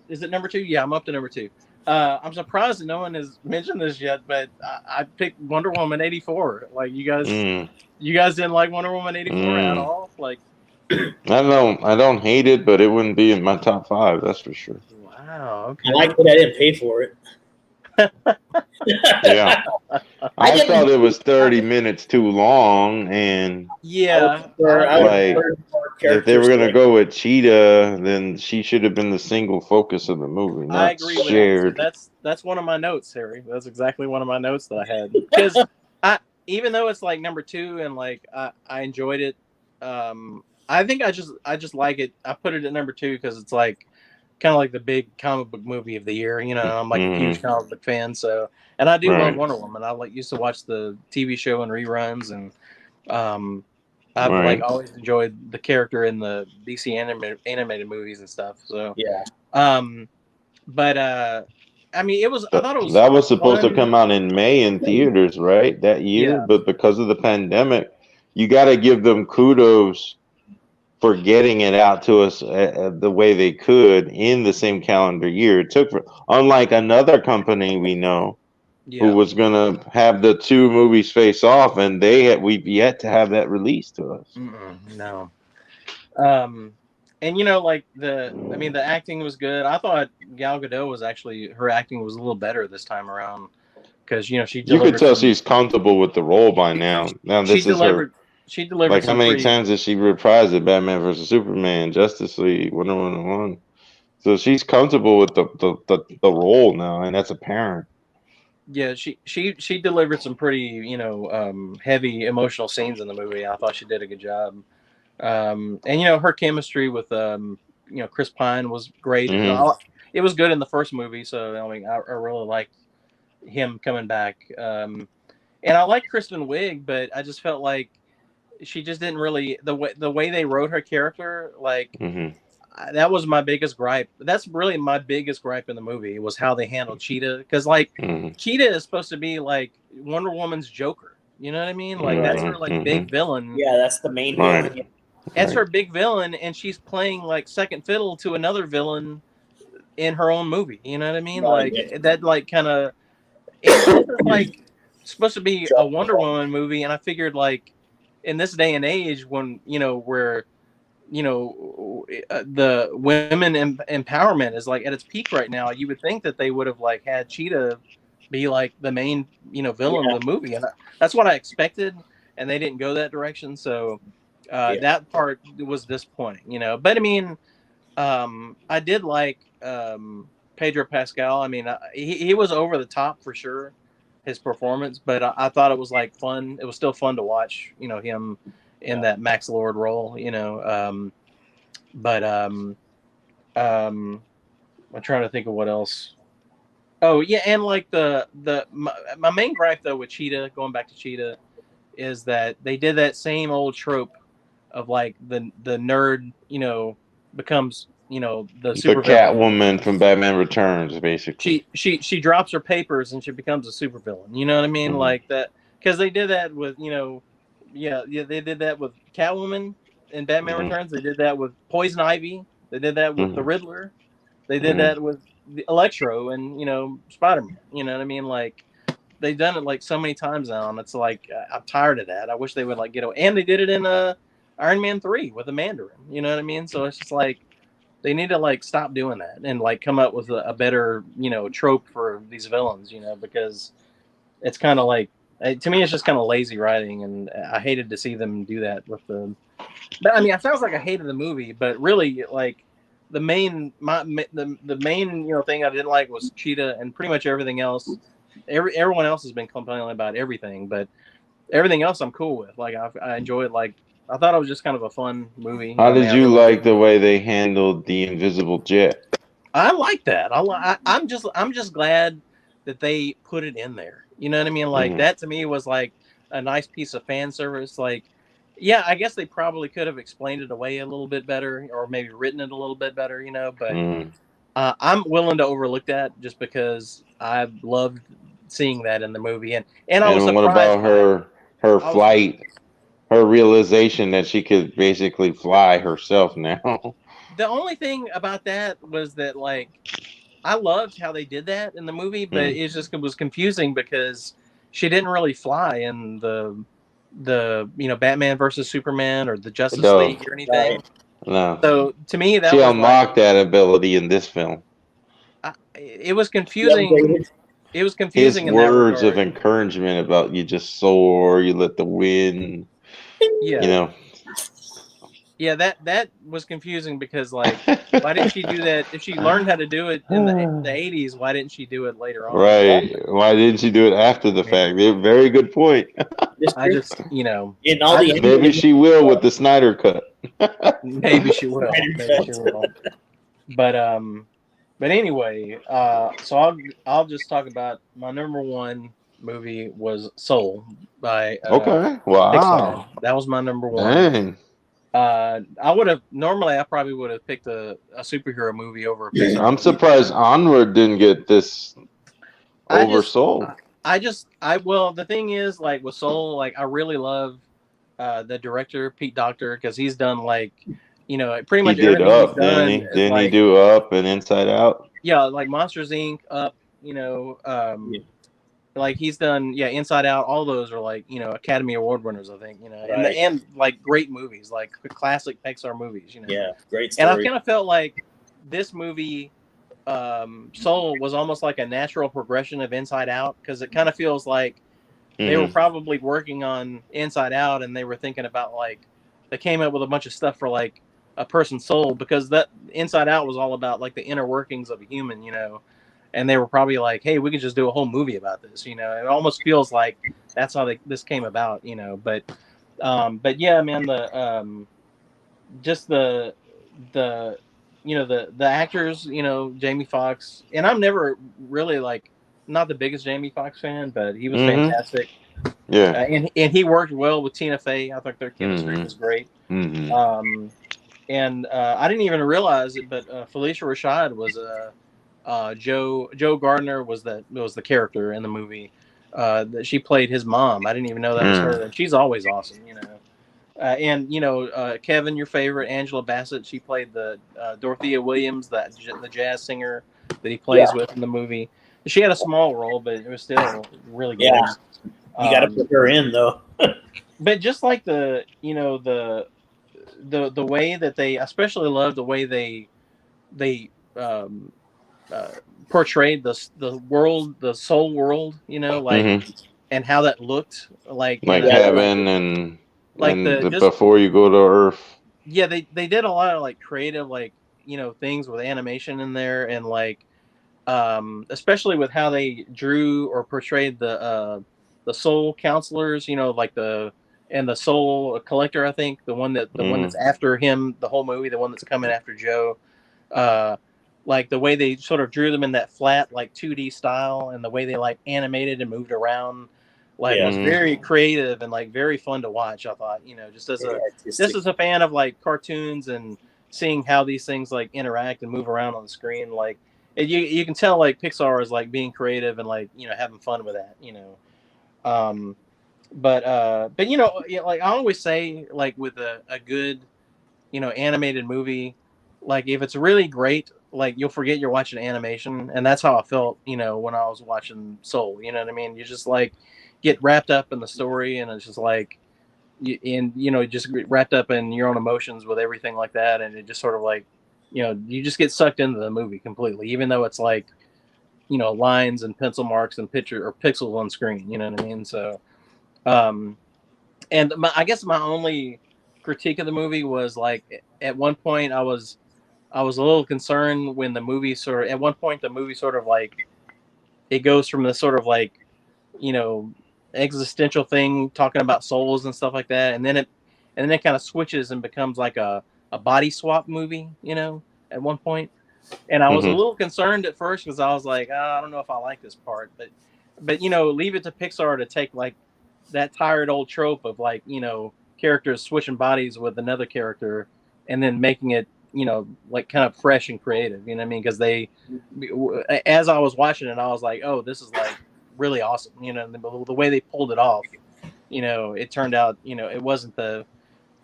is it number 2? Yeah, I'm up to number 2. I'm surprised that no one has mentioned this yet, but I picked Wonder Woman 84. Like you guys didn't like Wonder Woman 84 at all? Like I don't hate it, but it wouldn't be in my top 5. That's for sure. Wow. Okay. I like that I didn't pay for it. Yeah, I thought it was 30 minutes too long, and yeah, like if they were gonna go with Cheetah, then she should have been the single focus of the movie, not I agree shared. with that. That's one of my notes, Harry. That's exactly one of my notes that I had, because even though it's like number 2 and like I enjoyed it, I think I just like it. I put it at number 2 because it's like kind of like the big comic book movie of the year. You know, I'm like a huge comic book fan, so, and I do love Wonder Woman. I like used to watch the TV show and reruns, and I've like always enjoyed the character in the DC animated movies and stuff. So yeah, but I mean, I thought it was that was supposed to come out in May in theaters, right, that year, but because of the pandemic, you got to give them kudos for getting it out to us the way they could in the same calendar year. It took, unlike another company we know who was going to have the 2 movies face off, and we've yet to have that released to us. No. And you know, like the acting was good. I thought Gal Gadot was actually, her acting was a little better this time around, because you know you could tell she's comfortable with the role by now. Now this is her. She delivered. Like how many times did she reprise it? Batman versus Superman, Justice League, Wonder Woman 1. So she's comfortable with the role now, and that's apparent. Yeah, she delivered some pretty, you know, heavy emotional scenes in the movie. I thought she did a good job. And you know, her chemistry with you know, Chris Pine was great. It was good in the first movie, so I mean, I really liked him coming back. And I like Kristen Wiig, but I just felt like she just didn't really, the way they wrote her character, like that was my biggest gripe. That's really my biggest gripe in the movie, was how they handled Cheetah, because like Cheetah is supposed to be like Wonder Woman's Joker. You know what I mean? Like that's her like big villain. Yeah, that's the main villain. That's her big villain, and she's playing like second fiddle to another villain in her own movie. You know what I mean? Like that, like kind of. This is like supposed to be a Wonder Woman movie, and I figured like in this day and age, when you know where, you know, the women empowerment is like at its peak right now, you would think that they would have like had Cheetah be like the main, you know, villain of the movie, and that's what I expected, and they didn't go that direction. So that part was disappointing, you know. But I mean, I did like Pedro Pascal. I mean, he was over the top for sure, his performance, but I thought it was like fun. It was still fun to watch, you know, him in that Max Lord role, you know. I'm trying to think of what else. Oh yeah, and like my main gripe though with Cheetah, going back to Cheetah, is that they did that same old trope of like the nerd, you know, becomes, you know, the Catwoman from Batman Returns, basically. She drops her papers and she becomes a supervillain. You know what I mean? Like that, because they did that with, you know, they did that with Catwoman in Batman Returns. They did that with Poison Ivy. They did that with the Riddler. They did that with the Electro and, you know, Spider-Man. You know what I mean? Like they've done it like so many times now, and it's like I'm tired of that. I wish they would like get away. And they did it in Iron Man 3 with the Mandarin. You know what I mean? So it's just like they need to like stop doing that and like come up with a better, you know, trope for these villains. You know, because it's kind of like, to me, it's just kind of lazy writing, and I hated to see them do that with the. But I mean, it sounds like I hated the movie, but really, like the main, you know, thing I didn't like was Cheetah, and pretty much everything else everyone else has been complaining about everything, but everything else I'm cool with. Like I enjoy it. Like I thought it was just kind of a fun movie. How I mean, did I you really like did. the way they handled the invisible jet? I like that. I'm just glad that they put it in there. You know what I mean? Like Mhm. that to me was like a nice piece of fan service. Like, yeah, I guess they probably could have explained it away a little bit better, or maybe written it a little bit better. You know, but Mhm. I'm willing to overlook that just because I loved seeing that in the movie, and I was And what surprised about by it. her I was flight? Her realization that she could basically fly herself now. The only thing about that was that like I loved how they did that in the movie, but Mm. it was confusing because she didn't really fly in the Batman versus Superman or the Justice No, League or Right. anything. no. So to me, She that was like unlocked that ability in this film. it was You confusing. upgraded. It was His confusing in that words of regard. encouragement about you just soar, you let the wind, you Yeah, know. yeah. That was confusing because like, why didn't she do that? If she learned how to do it in the '80s, why didn't she do it later on? Right. Why didn't she do it after the I mean, fact? Very good point. This I just in all I the just Maybe animated she will with the Snyder cut. maybe she will. Snyder Maybe Cut. she will. But anyway, so I'll just talk about my number one movie was Soul by Okay. Pixar. Wow. That was my number one. Dang. I would have normally I probably would have picked a superhero movie over a Pixar I'm movie. surprised Onward didn't get this I just oversold. I well the thing is like with Soul like I really love the director Pete Docter because he's done like pretty He much did everything he's Up, didn't done he? is Didn't he like do Up and Inside Out? yeah like Monsters Inc. Up like he's done Inside Out, all those are like Academy Award winners I think Right. and like great movies like classic Pixar movies Yeah, great and I story. kind of felt like this movie Soul was almost like a natural progression of Inside Out because it kind of feels like they were Mhm. probably working on Inside Out and they were thinking about like they came up with a bunch of stuff for like a person's soul because that Inside Out was all about like the inner workings of a human, and they were probably like, hey, we could just do a whole movie about this, it almost feels like that's how this came about, but yeah, man, the just the the actors, Jamie Foxx, and I'm never really like not the biggest Jamie Foxx fan, but he was Mhm. fantastic. Yeah. And he worked well with Tina Fey. I think their chemistry Mhm. was great. Mhm. And I didn't even realize it, but Felicia Rashad was Joe Gardner was the character in the movie. That she played his mom. I didn't even know that was her, and she's always awesome. And Kevin, your favorite, Angela Bassett, she played the Dorothea Williams, the jazz singer that he plays with in the movie. She had a small role, but it was still really good. Yeah. You got to put her in though. But just like the way that they, especially love the way they portrayed the world, the soul world, like Mhm. and how that looked like Like heaven and like the just before you go to Earth. yeah they did a lot of like creative like things with animation in there and like especially with how they drew or portrayed the soul counselors, like the soul collector, I think the one that's after him the whole movie, the one that's coming after Joe, uh like the way they sort of drew them in that flat like 2D style and the way they like animated and moved around like Yeah. was very creative and like very fun to watch. I thought, just as a fan of like cartoons and seeing how these things like interact and move around on the screen, like you can tell like Pixar is like being creative and like having fun with that, but like I always say like with a good animated movie, like if it's really great, like you'll forget you're watching animation, and that's how I felt when I was watching Soul. You know what I mean? You just like get wrapped up in the story, and it's just like just get wrapped up in your own emotions with everything like that, and it just sort of like you just get sucked into the movie completely, even though it's like lines and pencil marks and picture or pixels on screen. You know what I mean? So um and I guess my only critique of the movie was like at one point I was a little concerned when the movie sort of at one point the movie sort of like it goes from the sort of like, you know, existential thing talking about souls and stuff like that, and then it kind of switches and becomes like a body swap movie, you know, at one point. And I was a Mhm. little concerned at first because I was like, I don't know if I like this part, but you know, leave it to Pixar to take like that tired old trope of like, you know, characters switching bodies with another character and then making it, you know, like kind of fresh and creative, you know what I mean? Because as I was watching it, I was like, oh, this is like really awesome, you know, the way they pulled it off, you know, it turned out, you know, it wasn't the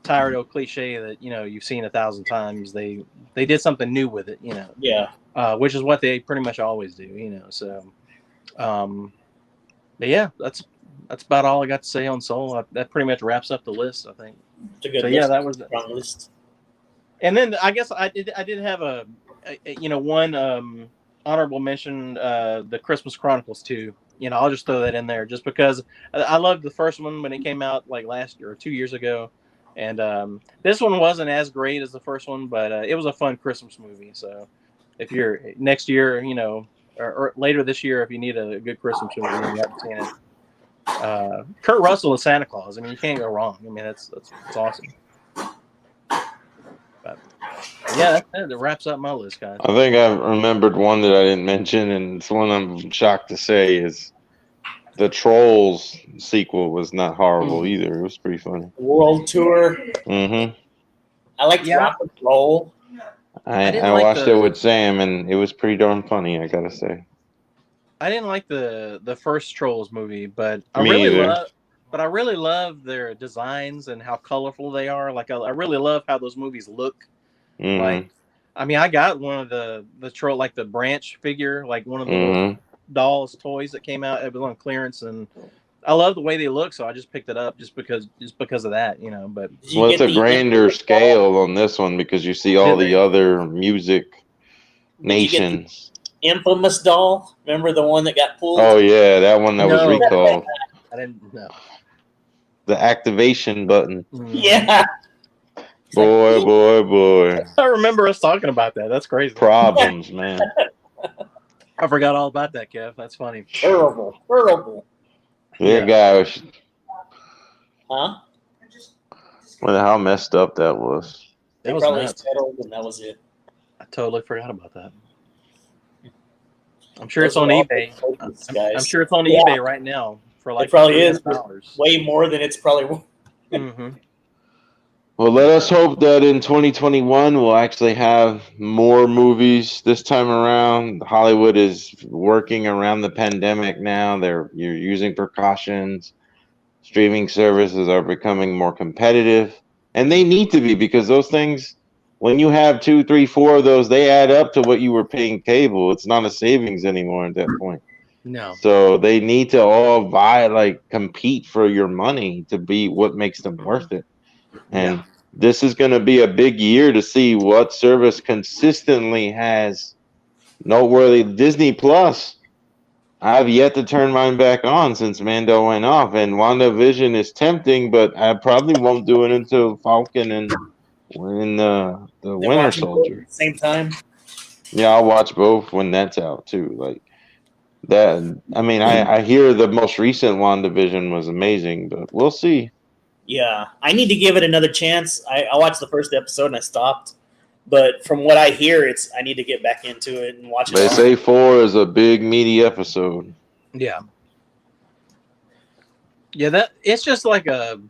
tired old cliche that, you know, you've seen 1,000 times. They did something new with it, you know. Yeah. Which is what they pretty much always do, you know. So, but yeah, that's about all I got to say on Soul. That pretty much wraps up the list, I think. It's a good So list. yeah, that was strong list. And then I guess I did have a you know, one honorable mention, the Christmas Chronicles 2. You know, I'll just throw that in there just because I loved the first one when it came out like last year or 2 years ago, and this one wasn't as great as the first one, but it was a fun Christmas movie. So if you're next year, you know, or later this year, if you need a good Christmas movie and you haven't seen it, Kurt Russell as Santa Claus. I mean, you can't go wrong. I mean, that's awesome. But yeah, that wraps up my list, guys. I think I remembered one that I didn't mention, and it's one I'm shocked to say is the Trolls sequel was not horrible either. It was pretty funny. World Tour. Mm-hmm. I liked Rock and Roll. I watched it with Sam, and it was pretty darn funny, I gotta say. I didn't like the first Trolls movie, but I Me either. really love their designs and how colorful they are. Like I really love how those movies look. Mm-hmm. Like, I mean, I got one of the troll, like the Branch figure, like one of the Mm-hmm. dolls toys that came out. It was on clearance, and I love the way they look, so I just picked it up just because of that, you know. But Well, it's a grander scale on this one because you see all the other music nations. Infamous doll. Remember the one that got pulled? Oh yeah, that one that was recalled. I didn't know. The activation button. Yeah. Boy. I remember us talking about that. That's crazy. Problems, man. I forgot all about that, Kev. That's funny. Terrible. Yeah, guys. Huh? Wonder how messed up that was. They probably settled, and that was it. I totally forgot about that. I'm sure it's on eBay. I'm sure it's on eBay right now for like it probably is $300. way more than it's probably worth. Mm-hmm. Well, let us hope that in 2021 we'll actually have more movies this time around. Hollywood is working around the pandemic now. You're using precautions. Streaming services are becoming more competitive, and they need to be, because those things, when you have 2, 3, 4 of those, they add up to what you were paying cable. It's not a savings anymore at that point. No. So they need to all compete for your money to be what makes them worth it. And this is going to be a big year to see what service consistently has noteworthy. Disney Plus, I've yet to turn mine back on since Mando went off, and WandaVision is tempting, but I probably won't do it until Falcon and the Winter Soldier. At the same time. Yeah, I'll watch both when that's out too. Like that. I mean, I hear the most recent WandaVision was amazing, but we'll see. Yeah, I need to give it another chance. I watched the first episode and I stopped, but from what I hear, I need to get back into it and watch it. They say 4 is a big meaty episode. Yeah. Yeah, that it's just like to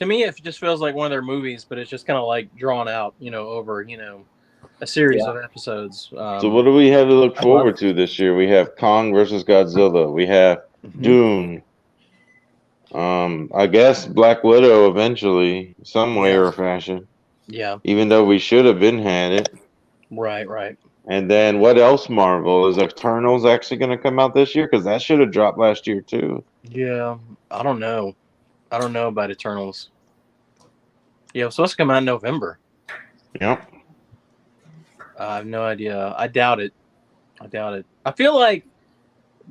me, it just feels like one of their movies, but it's just kind of like drawn out, you know, over, you know, a series of episodes. So what do we have to look forward to this year? We have Kong versus Godzilla. We have Dune. I guess Black Widow eventually, some way or fashion. Yeah. Even though we should have had it. Right. And then what else, Marvel? Is Eternals actually going to come out this year? Because that should have dropped last year too. Yeah, I don't know about Eternals. Yeah, it's supposed to come out in November. Yep. I have no idea. I doubt it. I feel like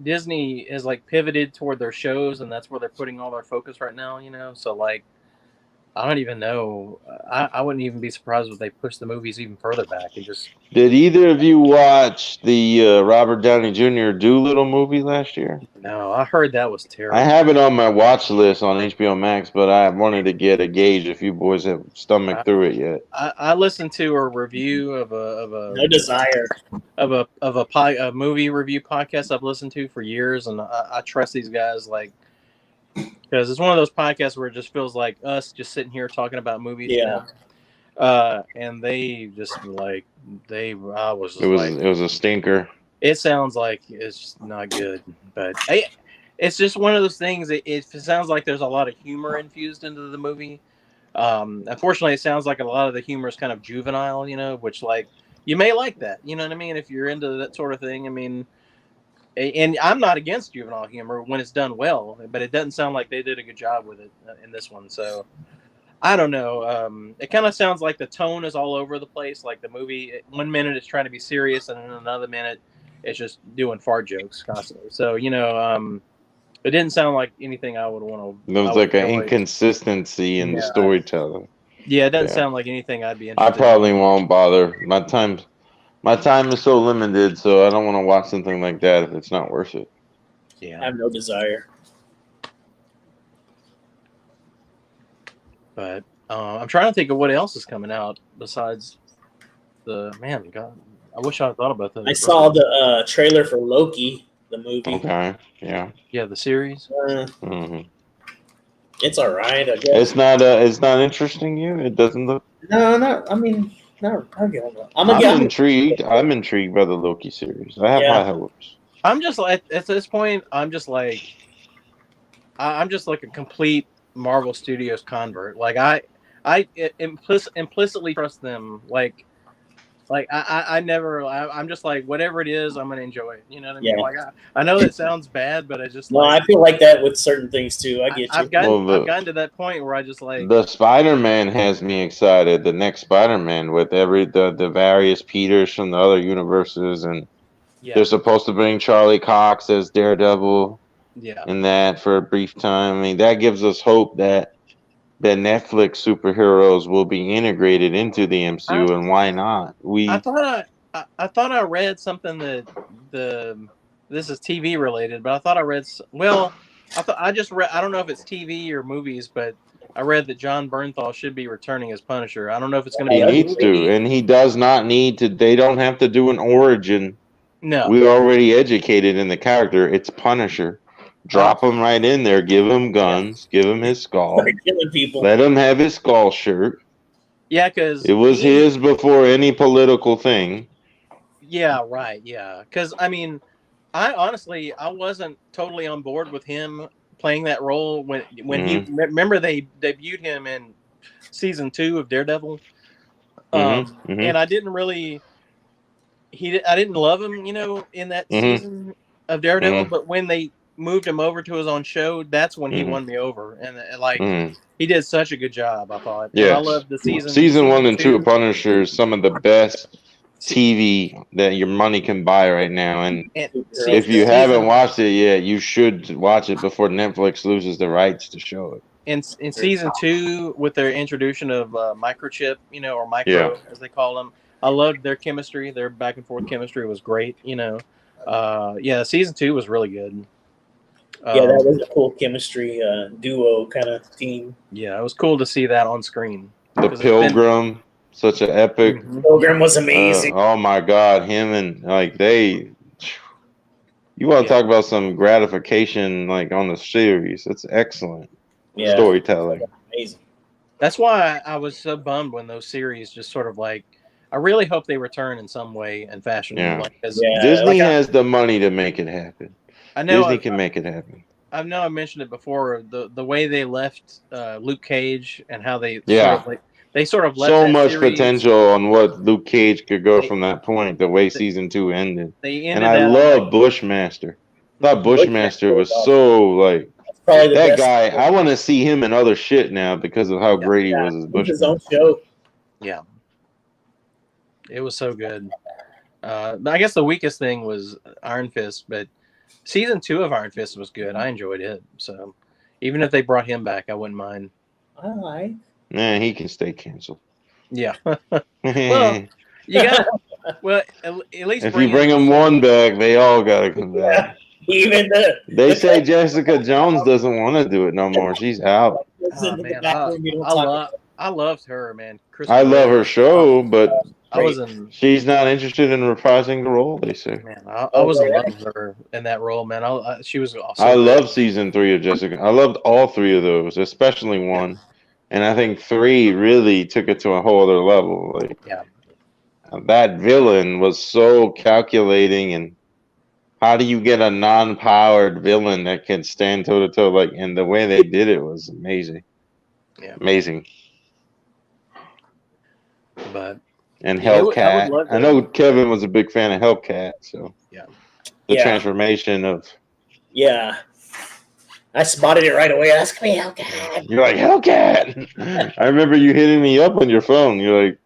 Disney is like pivoted toward their shows, and that's where they're putting all their focus right now, you know. So like, I don't even know. I wouldn't even be surprised if they push the movies even further back and just. Did either of you watch the Robert Downey Jr. Doolittle movie last year? No, I heard that was I terrible. have it on my watch list on HBO Max, but I wanted to get a gauge if you boys have stomached through it yet. I listened to a review of a No desire. a movie review podcast I've listened to for years, and I trust these guys like because it's one of those podcasts where it just feels like us just sitting here talking about movies. Yeah. And they just like I was just It was like it was a stinker. it sounds like it's not good, but it's just one of those things. It sounds like there's a lot of humor infused into the movie. Unfortunately, it sounds like a lot of the humor is kind of juvenile, which like you may like that, you know what I mean? If you're into that sort of thing, I mean, and I'm not against juvenile humor when it's done well, but it doesn't sound like they did a good job with it in this one. So I don't know. It kind of sounds like the tone is all over the place. Like the movie, 1 minute it's trying to be serious, and then another minute it's just doing fart jokes constantly. So it didn't sound like anything I would want to. There was like an inconsistency in the storytelling. Yeah, it doesn't sound like anything I'd be interested I probably won't bother. My time is so limited, so I don't want to watch something like that if it's not worth it. Yeah, I have no desire. But I'm trying to think of what else is coming out besides the God. I wish I had thought about that. I saw the trailer for Loki, the movie. Okay, yeah. Yeah, the series. It's all right, I guess. It's not interesting you? It doesn't look. No, I mean, no. I'm intrigued. I'm intrigued by the Loki series. I have high hopes. I'm just like at this point. I'm just like a complete Marvel Studios convert. Like I implicitly trust them. Like I never. I'm just like whatever it is, I'm gonna enjoy it. You know what I mean? Yeah. Like I know that sounds bad, but I just I feel like that with certain things too. I get you. I've gotten to that point where I just like the Spider-Man has me excited. The next Spider-Man with the various Peters from the other universes, and they're supposed to bring Charlie Cox as Daredevil. Yeah. In that for a brief time. I mean, that gives us hope that the Netflix superheroes will be integrated into the MCU, and why not? I thought I read something that this is TV related, but I thought I read I don't know if it's TV or movies, but I read that John Bernthal should be returning as Punisher. I don't know if it's going to be. He needs to, and he does not need to. They don't have to do an origin. No, we're already educated in the character. It's Punisher. Drop him right in there. Give him guns. Give him his skull. Killing people. Let him have his skull shirt. Yeah, because it was his before any political thing. Yeah, right. Yeah, because I mean, I honestly wasn't totally on board with him playing that role when he remember they debuted him in season 2 of Daredevil, and I didn't really I didn't love him, in that season of Daredevil, but when they moved him over to his own show, that's when he won me over, and he did such a good job. I thought. Yeah, I loved the season 1 and 2 of Punisher is some of the best TV that your money can buy right now, and if you haven't watched it yet, you should watch it before Netflix loses the rights to show it. In season 2, with their introduction of Microchip, or Micro as they call them, I loved their chemistry. Their back and forth chemistry was great. Season 2 was really good. That was a cool chemistry duo kind of team. Yeah, it was cool to see that on screen. The Pilgrim, such an epic. Pilgrim was amazing. Oh my God, him and you want to talk about some gratification on the series? It's excellent storytelling. Amazing. That's why I was so bummed when those series just sort of I really hope they return in some way and fashion. Yeah. Disney has the money to make it happen. I know Disney can make it happen. I know I mentioned it before. The way they left Luke Cage and how they sort of left so much series. Potential on what Luke Cage could go from that point. The way season 2 ended. And I love Bushmaster. I thought Bushmaster was so that guy. I want to see him in other shit now because of how great he was as Bushmaster. His own show. Yeah, it was so good. I guess the weakest thing was Iron Fist, but season 2 of Iron Fist was good. I enjoyed it. So even if they brought him back, I wouldn't mind. I Nah, he can stay canceled. Yeah. Well, you got. Well, at least if you bring him one back, they all gotta come back. Even They say Jessica Jones doesn't want to do it no more. She's out. Oh, man, I loved her, man. I love her show, but I was in. She's not interested in reprising the role. They say. Man, I was in love with her in that role, man. She was awesome. I love season 3 of Jessica. I loved all 3 of those, especially 1, and I think 3 really took it to a whole other level. Like, that villain was so calculating, and how do you get a non-powered villain that can stand toe to toe? Like, and the way they did it was amazing. Yeah, amazing. But. And Hellcat. I know Kevin was a big fan of Hellcat, so the transformation of I spotted it right away. Ask me Hellcat. You're like Hellcat. I remember you hitting me up on your phone. You're like,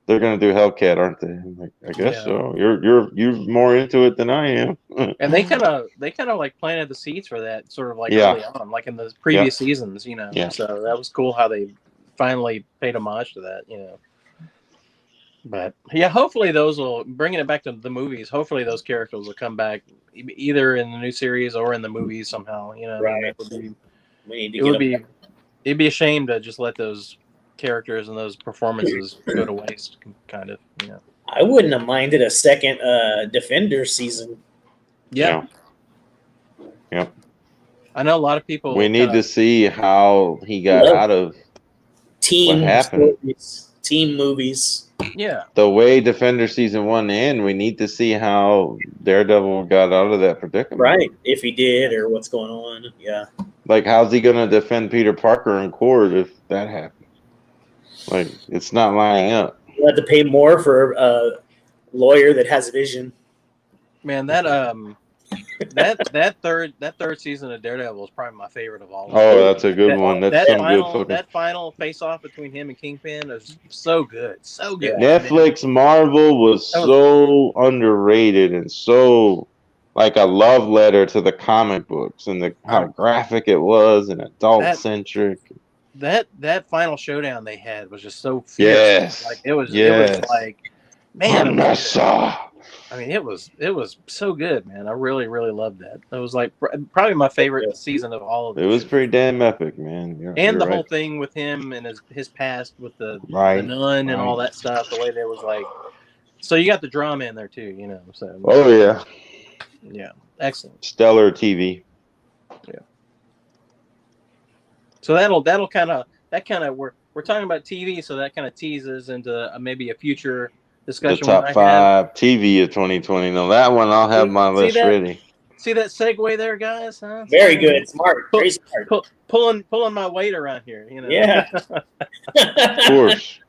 they're gonna do Hellcat, aren't they? I'm like, I guess so. You're more into it than I am. And they kind of like planted the seeds for that sort of like early on, like in the previous seasons, you know. So that was cool how they finally paid homage to that, you know. But hopefully those will, bringing it back to the movies, hopefully those characters will come back either in the new series or in the movies somehow, you know. Right. It'd be a shame to just let those characters and those performances go to waste, kind of, you know. I wouldn't have minded a second Defender season. Yep. I know a lot of people. We need to see how he got out of team what happened. Team movies. Yeah. The way Defender season 1 ended, we need to see how Daredevil got out of that predicament. Right. If he did, or what's going on. Yeah. Like, how's he going to defend Peter Parker in court if that happened? Like, it's not lining up. You have to pay more for a lawyer that has vision. Man, that third season of Daredevil is probably my favorite of all. Oh, that's a good one. That's that final face off between him and Kingpin is so good, so good. Netflix Marvel was so underrated and so like a love letter to the comic books and how graphic it was and adult centric. That final showdown they had was just so fierce. Yes, like it was like, man. I mean, it was so good, man. I really, really loved that. It was like probably my favorite season of all of them. It was pretty damn epic, man. You're whole thing with him and his past with the nun and all that stuff, the way there was like, so you got the drama in there too, you know. So yeah, excellent, stellar TV. Yeah. So that'll kind of we're talking about TV, so that kind of teases into maybe a future discussion. The top 5 TV of 2020. Now that one, I'll have my list ready. See that segue there, guys? Huh? Very good, smart, very smart. Pulling my weight around here, you know. Yeah. Of course.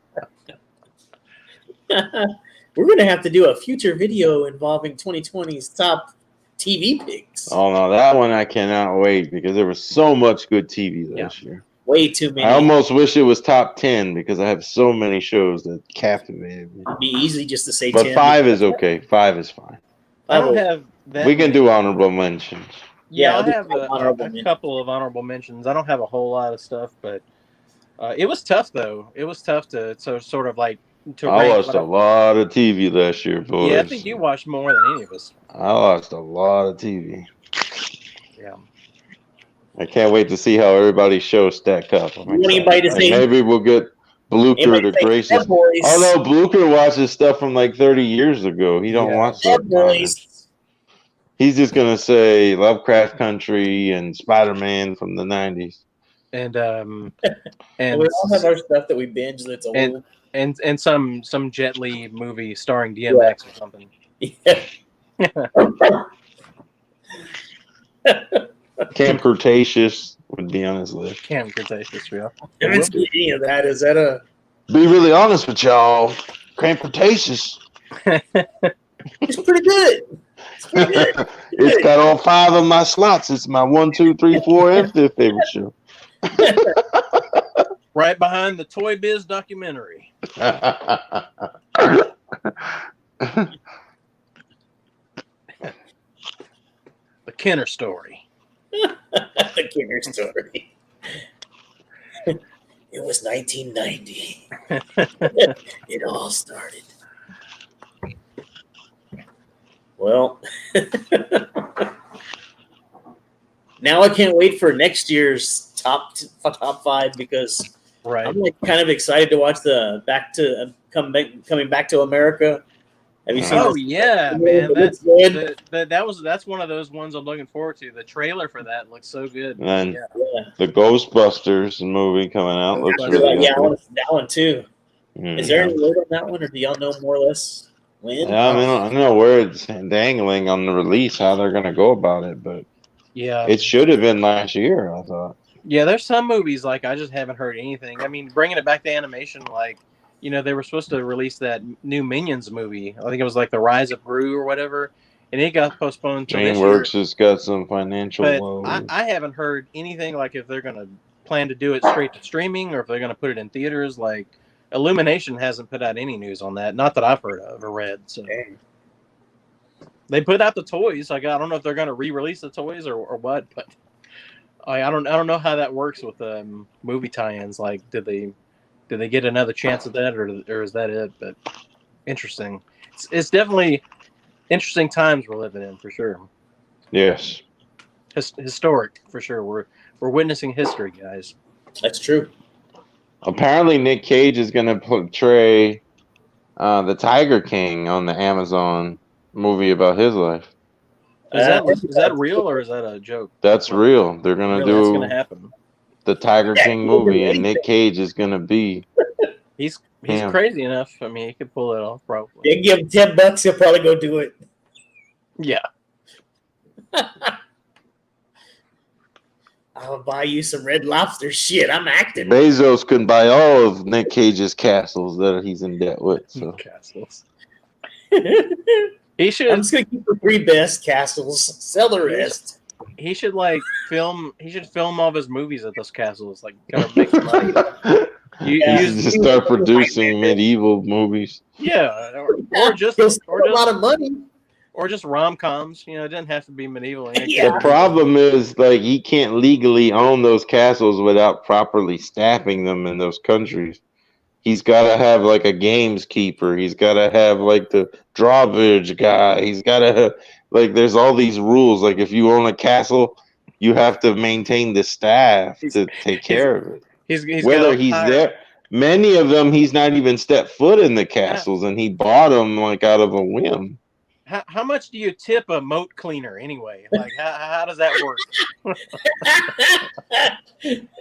We're gonna have to do a future video involving 2020's top TV picks. Oh no, that one I cannot wait because there was so much good TV this year. Way too many. I almost wish it was top 10 because I have so many shows that captivated me. It'd be easy just to say 10. But 5 is okay. 5 is fine. I don't have that. We can do honorable mentions. Yeah, I have a couple of honorable mentions. I don't have a whole lot of stuff, but it was tough though. It was tough to sort of like to. I watched a lot of TV last year, boys. Yeah, I think you watched more than any of us. I watched a lot of TV. Yeah. I can't wait to see how everybody's shows stack up. Maybe we'll get Blucher to grace us. Although Blucher watches stuff from like 30 years ago. He don't watch stuff. He's just going to say Lovecraft Country and Spider-Man from the 90s. And we all have our stuff that we binge that's old. And some Jet Li movie starring DMX or something. Camp Cretaceous would be on his list. Camp Cretaceous, yeah. I haven't seen any of that. Is that a? Be really honest with y'all. Camp Cretaceous. It's pretty good. It's got all 5 of my slots. It's my 1, 2, 3, 4, and 5th favorite show. Right behind the Toy Biz documentary. The Kenner story. The Kenner story. It was 1990. It all started. Well, now I can't wait for next year's top 5 because Right. I'm like kind of excited to watch the coming back to America. Have you seen? Oh this? yeah, man. That's one of those ones I'm looking forward to. The trailer for that looks so good. And Yeah. the Ghostbusters movie coming out looks Ghostbusters, really Yeah, I good. want to see that one too. Is there any word on that one, or do y'all know more or less when? Yeah, I don't know where it's dangling on the release, how they're going to go about it, but Yeah. it should have been last year, I thought. Yeah, there's some movies like I just haven't heard anything. I mean, bringing it back to animation, like they were supposed to release that new Minions movie. I think it was like The Rise of Gru or whatever, and it got postponed to this year. DreamWorks has got some financial But woes. I haven't heard anything like if they're going to plan to do it straight to streaming or if they're going to put it in theaters. Like Illumination hasn't put out any news on that, not that I've heard of or read. So they put out the toys. Like I don't know if they're going to re-release the toys or what, but I don't know how that works with movie tie-ins. Like did they get another chance at that or is that it? But interesting. It's definitely interesting times we're living in for sure. Yes. Historic for sure. We're witnessing history, guys. That's true. Apparently, Nick Cage is going to portray the Tiger King on the Amazon movie about his life. Is that real or is that a joke? That's real. They're going to That's do going to happen. the Tiger King movie, and Nick Cage is going to be. He's Damn. crazy enough. I mean, he could pull it off probably. They give him $10, he'll probably go do it. Yeah. I'll buy you some Red Lobster. Shit, I'm acting. Bezos can buy all of Nick Cage's castles that he's in debt with. So. Castles. He should. I'm just gonna keep the 3 best castles. Sell the rest. He should film. He should film all of his movies at those castles. Like, gotta make some money. You just start producing medieval movies. Yeah, or just a lot of money. Or just rom-coms. It doesn't have to be medieval. Yeah. The problem is, he can't legally own those castles without properly staffing them in those countries. He's got to have, a gameskeeper. He's got to have, the drawbridge guy. He's got to have, there's all these rules. If you own a castle, you have to maintain the staff to take care of it. Whether he's there. Many of them, he's not even stepped foot in the castles, and he bought them, out of a whim. How much do you tip a moat cleaner anyway? How does that work?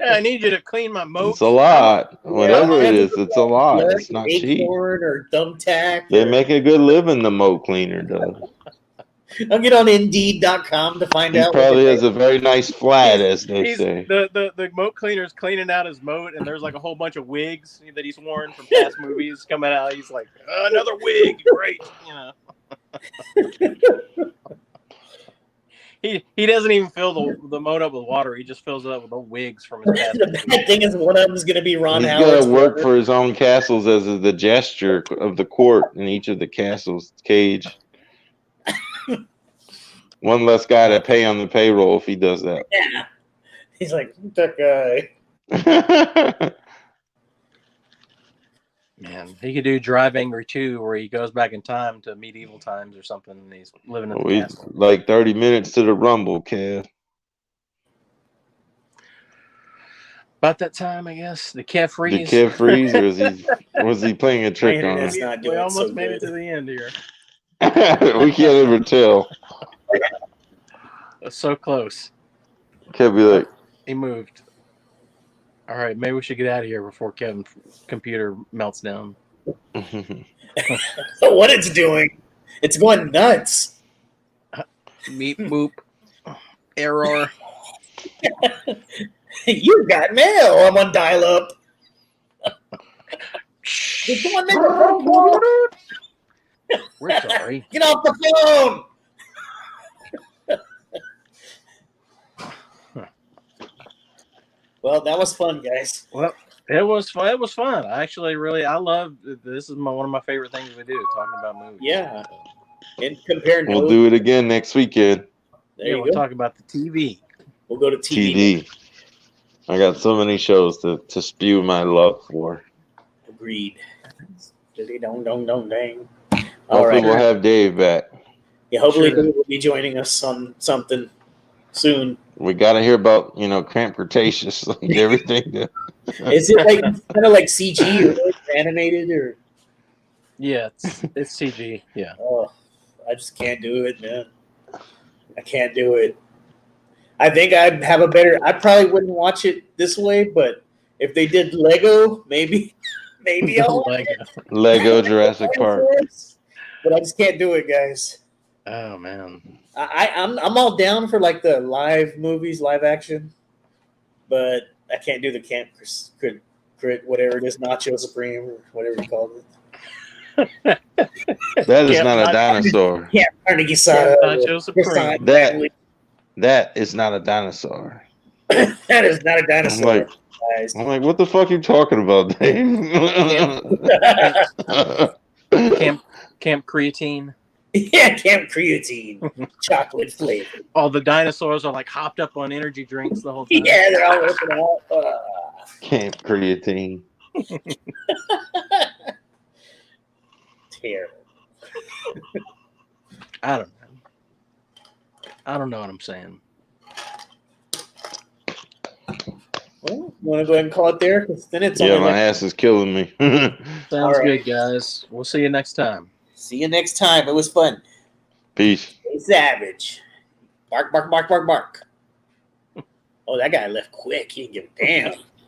I need you to clean my moat. It's a lot. Whatever it is, it's a lot. It's not cheap. Or thumbtack. They make a good living, the moat cleaner does. I'll get on Indeed.com to find out. He probably has a very nice flat, as they say. The moat cleaner's cleaning out his moat, and there's a whole bunch of wigs that he's worn from past movies coming out. He's like, another wig, great, He doesn't even fill the moat up with water. He just fills it up with the wigs from his past movies. The bad thing is one of them is going to be Ron Howard. He's got to work for his own castles as the gesture of the court in each of the castles. Cage. One less guy to pay on the payroll if he does that. Yeah. He's like, that guy. Man, he could do Drive Angry 2 where he goes back in time to medieval times or something and he's living in the castle. 30 minutes to the Rumble, Kev. About that time, I guess. The Kev Freeze. The Kev Freeze, or was he playing a trick on us? We almost made it to the end here. We can't ever tell. So close. Kev be like, he moved. All right, maybe we should get out of here before Kevin's computer melts down. What it's doing? It's going nuts. Meep boop. Error. You got mail. I'm on dial up. Come on, make a phone call. We're sorry. Get off the phone. Well, that was fun, guys. Well, it was fun. It was fun. I love this. Is one of my favorite things we do, talking about movies. Yeah. And comparing. We'll do it again next weekend. We'll talk about the TV. We'll go to TV. I got so many shows to spew my love for. Agreed. Dong dong dong dang. All Hopefully right. we'll have Dave back. Yeah, hopefully Sure. he will be joining us on something soon. We got to hear about, Camp Cretaceous, like everything. Is it like kind of like CG or animated or? Yeah, it's CG. Yeah. Oh, I just can't do it, man. I can't do it. I think I'd have a better. I probably wouldn't watch it this way, but if they did Lego, maybe I'll watch Lego. it. Lego Jurassic Park. But I just can't do it, guys. Oh man. I'm all down for like the live movies, live action, but I can't do the Camp Crit, whatever it is, Nacho Supreme or whatever you call it. That is Camp not a dinosaur. Camp Carnegie Saga. Nacho Supreme. That is not a dinosaur. That is not a dinosaur, guys. I'm like, what the fuck are you talking about, Dave? Camp Creatine. Yeah, Camp Creatine, chocolate flavor. All the dinosaurs are like hopped up on energy drinks the whole time. Yeah, they're all looking up. Camp Creatine. Terrible. I don't know. I don't know what I'm saying. Well, you want to go ahead and call it there? 'Cause then it's Yeah, only my like, ass is killing me. Sounds All right. good, guys. We'll see you next time. see you next time. It was fun. Peace. Hey, Savage. Bark, bark, bark, bark, bark. Oh, that guy left quick. He didn't give a damn.